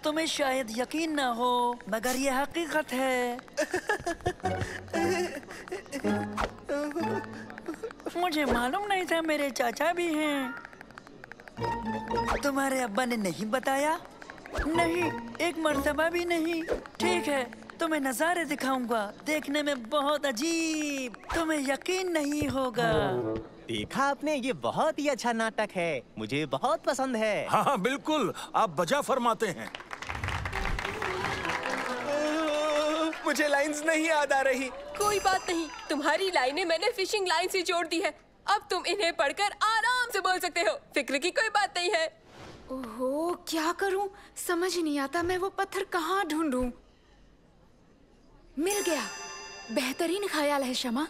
तुम्हें शायद यकीन ना हो, मगर ये हकीकत है। मुझे मालूम नहीं था मेरे चाचा भी हैं। तुम्हारे अब्बा ने नहीं बताया? नहीं, एक मर्तबा भी नहीं। ठीक है, तुम्हें नजारे दिखाऊंगा, देखने में बहुत अजीब, तुम्हें यकीन नहीं होगा। देखा आपने, ये बहुत ही अच्छा नाटक है, मुझे बहुत पसंद है। हाँ बिल्कुल, आप बजा फरमाते हैं। मुझे लाइंस नहीं याद आ रही। कोई बात नहीं, तुम्हारी लाइनें मैंने फिशिंग लाइन से जोड़ दी है। अब तुम इन्हें पढ़कर आराम से बोल सकते हो, फिक्र की कोई बात नहीं है। ओहो, क्या करूं? समझ नहीं आता मैं वो पत्थर कहाँ ढूंढूं। मिल गया, बेहतरीन ख्याल है शमा।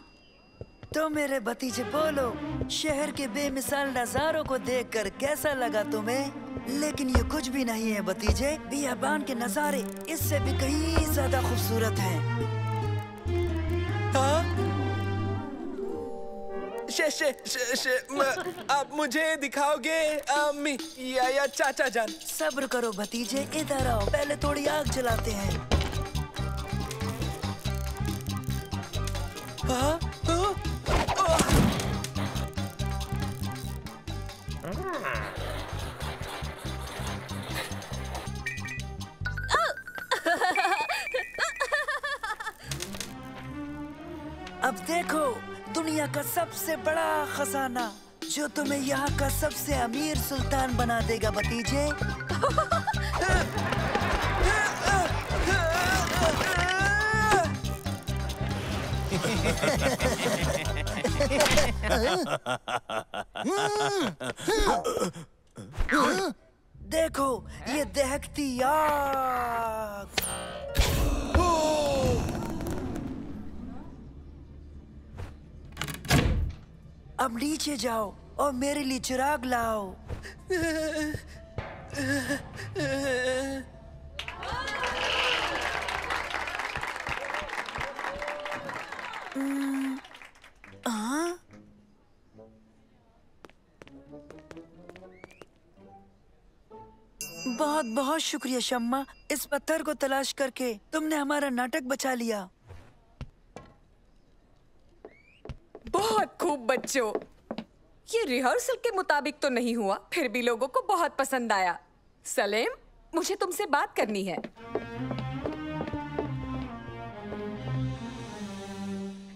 तो मेरे भतीजे बोलो, शहर के बेमिसाल नजारों को देखकर कैसा लगा तुम्हें? लेकिन ये कुछ भी नहीं है भतीजे, बियाबान के नजारे इससे भी कहीं ज्यादा खूबसूरत हैं। आप मुझे दिखाओगे अम्मी या चाचा जान? सब्र करो भतीजे, इधर आओ, पहले थोड़ी आग जलाते हैं। अब देखो, दुनिया का सबसे बड़ा खजाना जो तुम्हें यहाँ का सबसे अमीर सुल्तान बना देगा भतीजे। देखो, ये दहकती आग। अब नीचे जाओ और मेरे लिए चिराग लाओ। बहुत बहुत शुक्रिया शम्मा, इस पत्थर को तलाश करके तुमने हमारा नाटक बचा लिया। बहुत खूब बच्चों, ये रिहर्सल के मुताबिक तो नहीं हुआ, फिर भी लोगों को बहुत पसंद आया। सलेम, मुझे तुमसे बात करनी है।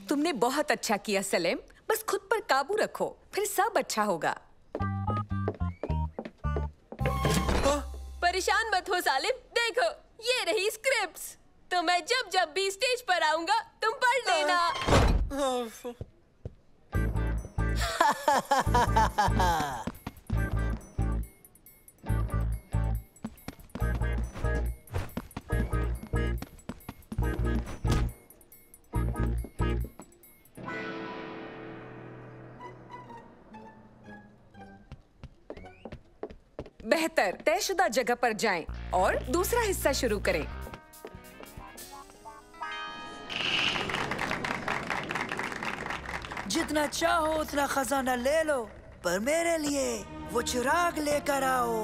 तुमने बहुत अच्छा किया सलेम, बस खुद पर काबू रखो, फिर सब अच्छा होगा। परेशान मत हो सालिम, देखो ये रही स्क्रिप्ट्स, तो मैं जब जब भी स्टेज पर आऊंगा तुम पढ़ लेना। बेहतर तयशुदा जगह पर जाएं और दूसरा हिस्सा शुरू करें। जितना चाहो उतना खजाना ले लो, पर मेरे लिए वो चिराग लेकर आओ।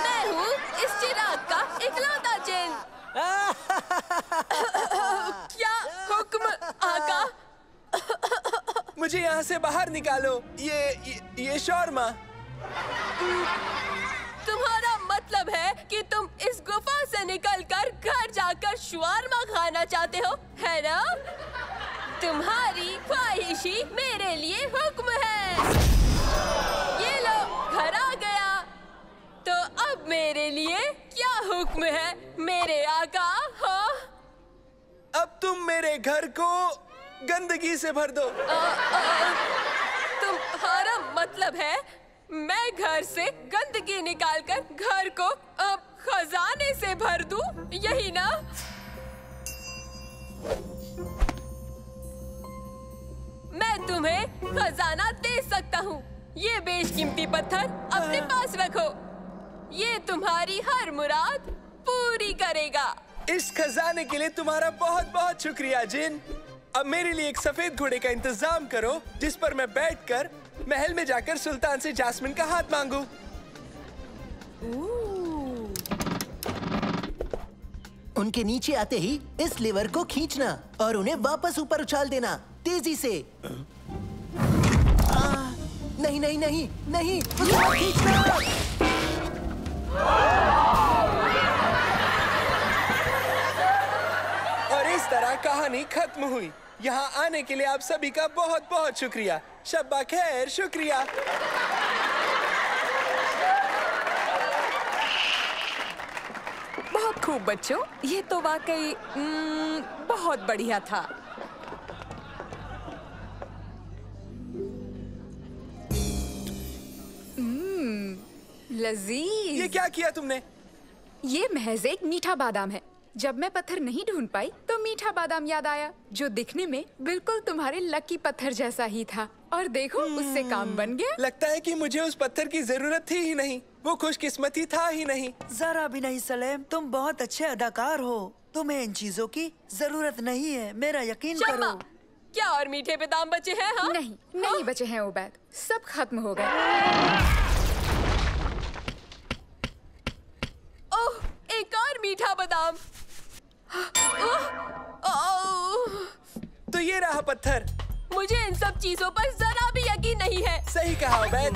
मैं हूँ इस चिराग का इकलौता जिन। क्या हुक्म आका? मुझे यहाँ से बाहर निकालो, ये शौरमा। तुम्हारा मतलब है कि तुम इस गुफा से निकलकर घर जाकर शवारमा खाना चाहते हो, है ना? तुम्हारी ख्वाहिशी मेरे लिए हुक्म है। ये लो, घर आ गया। तो अब मेरे लिए क्या हुक्म है मेरे आका? हाँ? अब तुम मेरे घर को गंदगी से भर दो। तुम्हारा मतलब है मैं घर से गंदगी निकालकर घर को अब खजाने से भर दूं, यही ना? मैं तुम्हें खजाना दे सकता हूँ। ये बेशकीमती पत्थर अपने पास रखो, ये तुम्हारी हर मुराद पूरी करेगा। इस खजाने के लिए तुम्हारा बहुत बहुत शुक्रिया जिन। अब मेरे लिए एक सफेद घोड़े का इंतजाम करो जिस पर मैं बैठकर महल में जाकर सुल्तान से जास्मिन का हाथ मांगू। उनके नीचे आते ही इस लीवर को खींचना और उन्हें वापस ऊपर उछाल देना तेजी से। नहीं नहीं नहीं नहीं, उसे खींचना। और इस तरह कहानी खत्म हुई। यहाँ आने के लिए आप सभी का बहुत बहुत शुक्रिया। शब्बा खैर, शुक्रिया। बहुत खूब बच्चों, ये तो वाकई बहुत बढ़िया था। लजीज। ये क्या किया तुमने? ये महज एक मीठा बादाम है। जब मैं पत्थर नहीं ढूंढ पाई तो मीठा बादाम याद आया, जो दिखने में बिल्कुल तुम्हारे लकी पत्थर जैसा ही था। और देखो, उससे काम बन गया। लगता है कि मुझे उस पत्थर की जरूरत थी ही नहीं। वो खुशकिस्मती था ही नहीं। जरा भी नहीं सलेम, तुम बहुत अच्छे अदाकार हो। तुम्हें इन चीजों की जरूरत नहीं है, मेरा यकीन करो। क्या और मीठे बादाम बचे हैं? हाँ? नहीं बचे हैं उबैद, सब खत्म हो गए। ओह, एक और मीठा बादाम। तो ये रहा पत्थर। मुझे इन सब चीजों पर जरा भी यकीन नहीं है। सही कहा उबैद।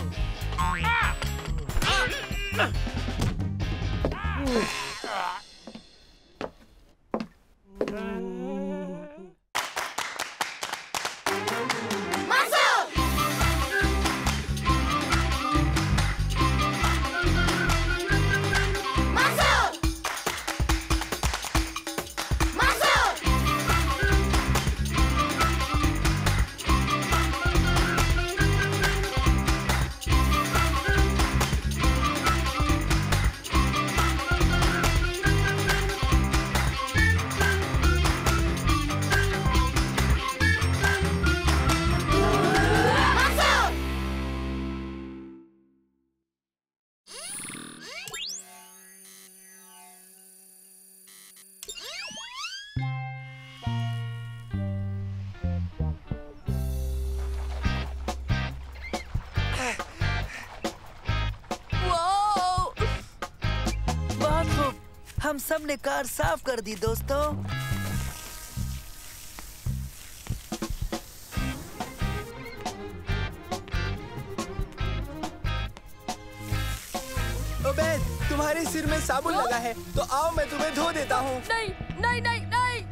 हम सब ने कार साफ कर दी दोस्तों। उबैद, तुम्हारे सिर में साबुन लगा है, तो आओ मैं तुम्हें धो देता हूँ। नहीं नहीं नहीं नहीं।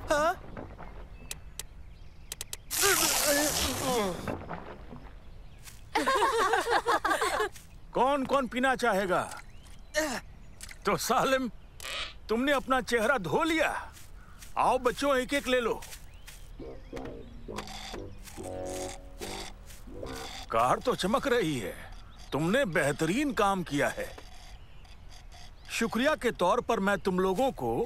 हाँ? कौन कौन पीना चाहेगा? तो सालिम, तुमने अपना चेहरा धो लिया। आओ बच्चों, एक एक ले लो। कार तो चमक रही है। तुमने बेहतरीन काम किया है। शुक्रिया के तौर पर मैं तुम लोगों को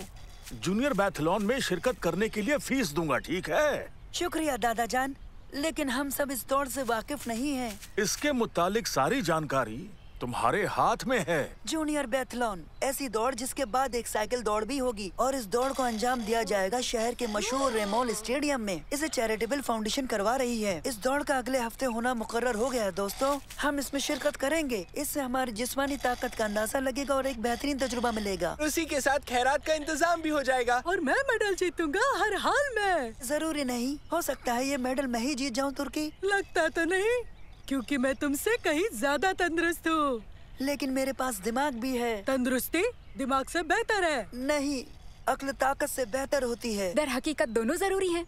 जूनियर बैथलॉन में शिरकत करने के लिए फीस दूंगा, ठीक है? शुक्रिया दादा जान, लेकिन हम सब इस दौड़ से वाकिफ नहीं हैं। इसके मुतालिक सारी जानकारी तुम्हारे हाथ में है। जूनियर बैथलॉन, ऐसी दौड़ जिसके बाद एक साइकिल दौड़ भी होगी, और इस दौड़ को अंजाम दिया जाएगा शहर के मशहूर रेमोल स्टेडियम में। इसे चैरिटेबल फाउंडेशन करवा रही है। इस दौड़ का अगले हफ्ते होना मुकर्रर हो गया है दोस्तों। हम इसमें शिरकत करेंगे। इससे हमारी जिस्मानी ताकत का अंदाजा लगेगा और एक बेहतरीन तजुर्बा मिलेगा। उसी के साथ खैरात का इंतजाम भी हो जाएगा। और मैं मेडल जीतूंगा हर हाल में। जरूरी नहीं, हो सकता है ये मेडल मैं ही जीत जाऊँ तुर्की। लगता तो नहीं, क्योंकि मैं तुमसे कहीं ज्यादा तंदुरुस्त हूँ। लेकिन मेरे पास दिमाग भी है। तंदुरुस्ती दिमाग से बेहतर है। नहीं, अक्ल ताकत से बेहतर होती है। दर हकीकत दोनों जरूरी हैं।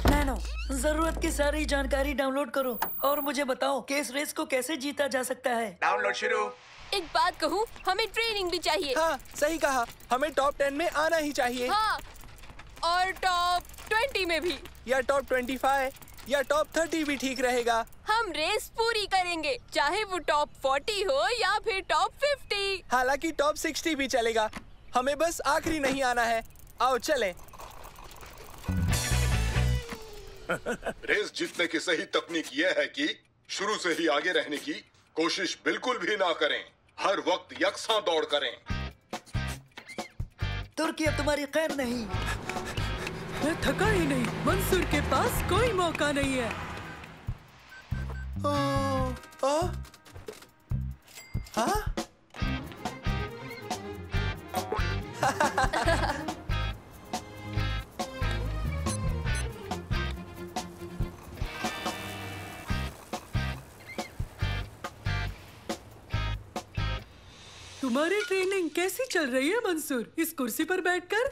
नैनो, जरूरत की सारी जानकारी डाउनलोड करो और मुझे बताओ कि इस रेस को कैसे जीता जा सकता है। डाउनलोड शुरू। एक बात कहूँ, हमें ट्रेनिंग भी चाहिए। हाँ, सही कहा। हमें टॉप 10 में आना ही चाहिए। हाँ, और टॉप 20 में भी। या टॉप 25 या टॉप 30 भी ठीक रहेगा। हम रेस पूरी करेंगे, चाहे वो टॉप 40 हो या फिर टॉप 50। हालांकि टॉप 60 भी चलेगा। हमें बस आखिरी नहीं आना है। आओ चलें। रेस जीतने की सही तकनीक यह है कि शुरू से ही आगे रहने की कोशिश बिल्कुल भी ना करें। हर वक्त यकसा दौड़ करें। तुर्की अब तुम्हारी खैर नहीं। मैं थका ही नहीं। मंसूर के पास कोई मौका नहीं है। हाँ? तुम्हारी ट्रेनिंग कैसी चल रही है मंसूर, इस कुर्सी पर बैठकर?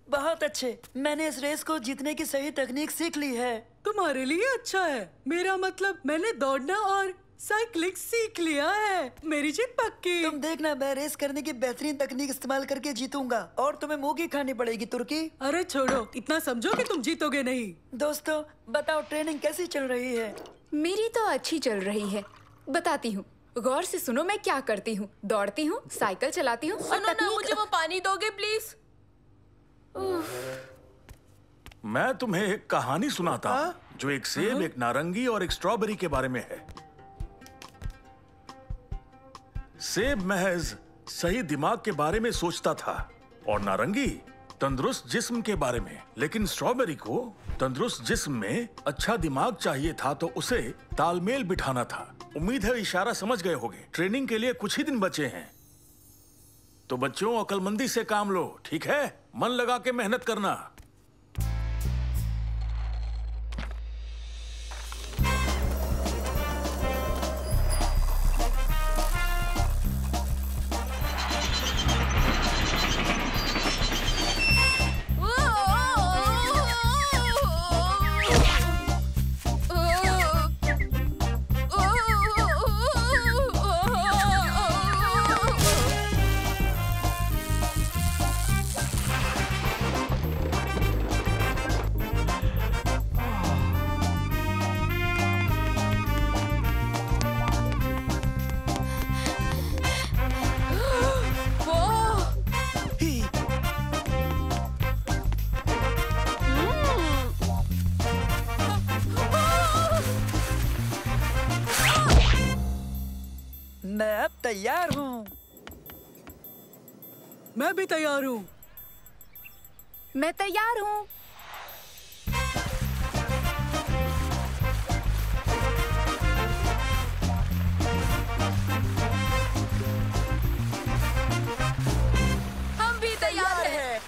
बहुत अच्छे। मैंने इस रेस को जीतने की सही तकनीक सीख ली है। तुम्हारे लिए अच्छा है। मेरा मतलब मैंने दौड़ना और साइकिलिंग सीख लिया है। मेरी जीत पक्की। तुम देखना, मैं रेस करने की बेहतरीन तकनीक इस्तेमाल करके जीतूंगा और तुम्हें मूंगी खानी पड़ेगी तुर्की। अरे छोड़ो, इतना समझो कि तुम जीतोगे नहीं। दोस्तों बताओ, ट्रेनिंग कैसी चल रही है? मेरी तो अच्छी चल रही है। बताती हूँ, गौर से सुनो मैं क्या करती हूँ। दौड़ती हूँ, साइकिल चलाती हूँ। सुनो ना, मुझे वो पानी दोगे प्लीज? मैं तुम्हें एक कहानी सुनाता हूँ जो एक सेब, एक नारंगी और एक स्ट्रॉबेरी के बारे में है। सेब महज सही दिमाग के बारे में सोचता था और नारंगी तंदुरुस्त जिस्म के बारे में, लेकिन स्ट्रॉबेरी को तंदुरुस्त जिस्म में अच्छा दिमाग चाहिए था, तो उसे तालमेल बिठाना था। उम्मीद है इशारा समझ गए होंगे। ट्रेनिंग के लिए कुछ ही दिन बचे हैं, तो बच्चों अक्लमंदी से काम लो, ठीक है? मन लगा के मेहनत करना। मैं अब तैयार हूँ। मैं भी तैयार हूँ। मैं तैयार हूँ। हम भी तैयार हैं।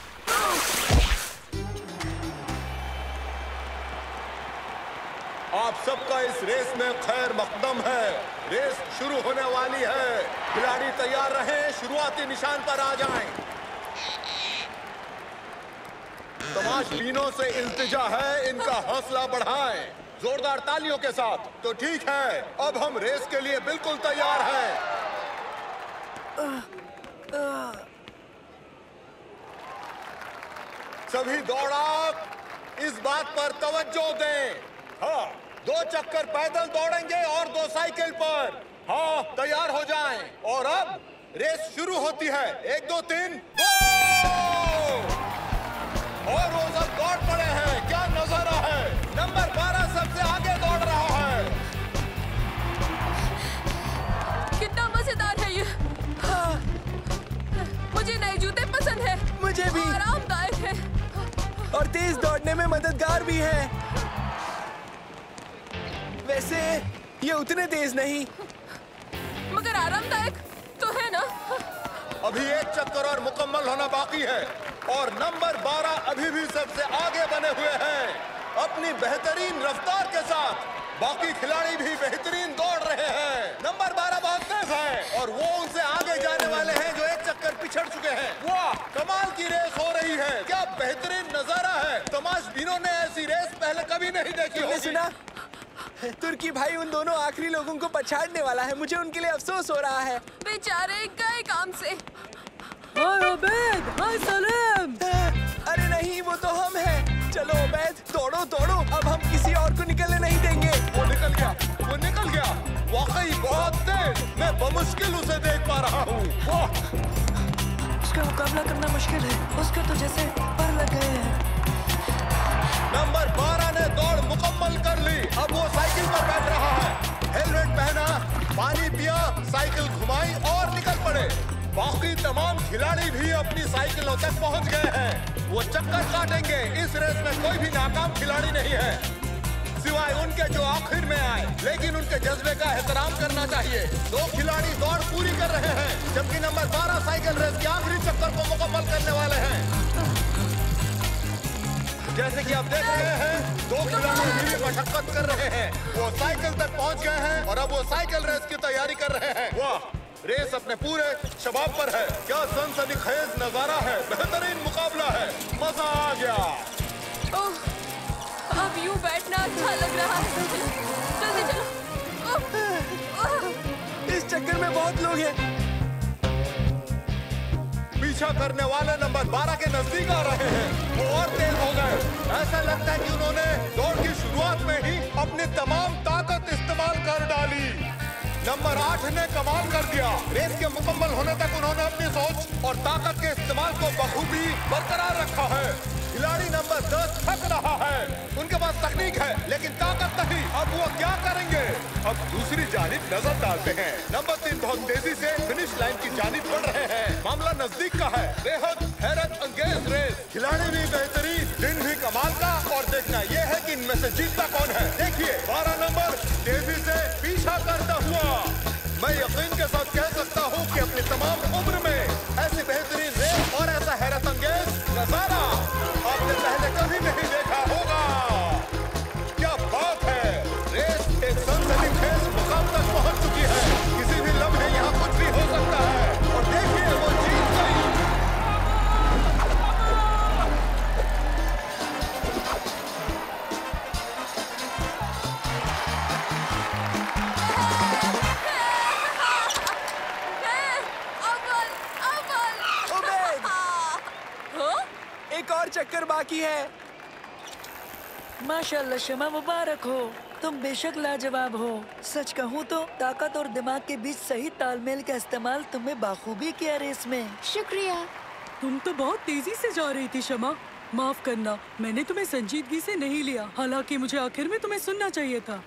आप सबका इस रेस में खैर मकदम है। रेस शुरू होने वाली है। खिलाड़ी तैयार रहें, शुरुआती निशान पर आ जाएं। तमाशबीनों से इल्तिजा है, इनका हौसला बढ़ाएं। जोरदार तालियों के साथ। तो ठीक है, अब हम रेस के लिए बिल्कुल तैयार हैं। सभी दौड़ाक इस बात पर तवज्जो दें। हाँ, 2 चक्कर पैदल दौड़ेंगे और 2 साइकिल पर। हाँ, तैयार हो जाएं। और अब रेस शुरू होती है। 1 2 3 गो! और वो सब दौड़ पड़े हैं। क्या नजारा है! नंबर 12 सबसे आगे दौड़ रहा है। कितना मजेदार है ये। हाँ। मुझे नए जूते पसंद है। मुझे भी। आरामदायक है और तेज दौड़ने में मददगार भी है। वैसे ये उतने तेज नहीं, मगर आरामदायक तो है ना। अभी 1 चक्कर और मुकम्मल होना बाकी है और नंबर 12 अभी भी सबसे आगे बने हुए हैं अपनी बेहतरीन रफ्तार के साथ। बाकी खिलाड़ी भी बेहतरीन दौड़ रहे हैं। नंबर 12 बहुत तेज है और वो उनसे आगे जाने वाले हैं जो 1 चक्कर पिछड़ चुके हैं। वाह, कमाल की रेस हो रही है। क्या बेहतरीन नजारा है। तमाशबीनों ने ऐसी रेस पहले कभी नहीं देखी होगी। सुना, तुर्की भाई उन दोनों आखिरी लोगों को पछाड़ने वाला है। मुझे उनके लिए अफसोस हो रहा है। बेचारे गए काम से। हाय उबैद, हाय सलेम। अरे नहीं, वो तो हम हैं। चलो उबैद, दौड़ो दौड़ो, अब हम किसी और को निकलने नहीं देंगे। वो निकल गया, वो निकल गया। वाकई बहुत तेज। मैं बमुश्किल उसे देख पा रहा हूँ। उसका मुकाबला करना मुश्किल है। उसके तो जैसे पर लग गए हैं। नंबर 12 ने दौड़ मुकम्मल कर ली। अब वो साइकिल पर बैठ रहा है। हेलमेट पहना, पानी पिया, साइकिल घुमाई और निकल पड़े। बाकी तमाम खिलाड़ी भी अपनी साइकिलों तक पहुंच गए हैं। वो चक्कर काटेंगे। इस रेस में कोई भी नाकाम खिलाड़ी नहीं है। सिवाय उनके जो आखिर में आए। लेकिन उनके जज्बे का एहतराम करना चाहिए। 2 खिलाड़ी दौड़ पूरी कर रहे हैं, जबकि नंबर 12 साइकिल रेस के आखिरी चक्कर को मुकम्मल करने वाले हैं। जैसे कि आप देख रहे हैं, 2 खिलाड़ी अभी भी मशक्कत कर रहे हैं। वो साइकिल तक पहुंच गए हैं और अब वो साइकिल रेस की तैयारी कर रहे हैं। वाह, रेस अपने पूरे शबाब पर है। क्या सनसनीखेज नजारा है, बेहतरीन मुकाबला है, मजा आ गया। ओह, अब यूं बैठना अच्छा लग रहा है। जल्दी चलो। इस चक्कर में बहुत लोग हैं। पीछा करने वाले नंबर 12 के नजदीक आ रहे हैं। वो और तेज हो गए। ऐसा लगता है कि उन्होंने दौड़ की शुरुआत में ही अपनी तमाम ताकत इस्तेमाल कर डाली। नंबर 8 ने कमाल कर दिया। रेस के मुकम्मल होने तक उन्होंने अपनी सोच और ताकत के इस्तेमाल को बखूबी बरकरार रखा है। खिलाड़ी नंबर 10 थक रहा है। उनके पास तकनीक है लेकिन ताकत नहीं। अब वो क्या करेंगे? अब दूसरी जानिब नजर डालते हैं। नंबर 3 बहुत तेजी से फिनिश लाइन की जानिब बढ़ रहे हैं। मामला नजदीक का है। बेहद हैरत अंगेज रेस। खिलाड़ी भी बेहतरीन, दिन भी कमाल का। और देखना यह है कि इनमें से जीतता कौन है। देखिए 12 नंबर तेजी से पीछा करता हुआ। मैं यकीन के साथ कह सकता हूँ कि अपनी तमाम उम्र में ऐसी बेहतरीन रेस और ऐसा हैरत अंगेज नजारा आपने पहले कभी नहीं देखा होगा। क्या बात है, रेस एक सनसनीखेज मुकाम तक पहुंच चुकी है। किसी भी लम्हे यहाँ कुछ भी हो सकता है। और देखिए वो जीत गई। एक और चक्कर बाकी है। माशाल्लाह शमा, मुबारक हो। तुम बेशक लाजवाब हो। सच कहूँ तो ताकत और दिमाग के बीच सही तालमेल का इस्तेमाल तुमने बाखूबी किया रेस में। शुक्रिया। तुम तो बहुत तेजी से जा रही थी शमा। माफ करना, मैंने तुम्हें संजीदगी से नहीं लिया। हालांकि मुझे आखिर में तुम्हें सुनना चाहिए था।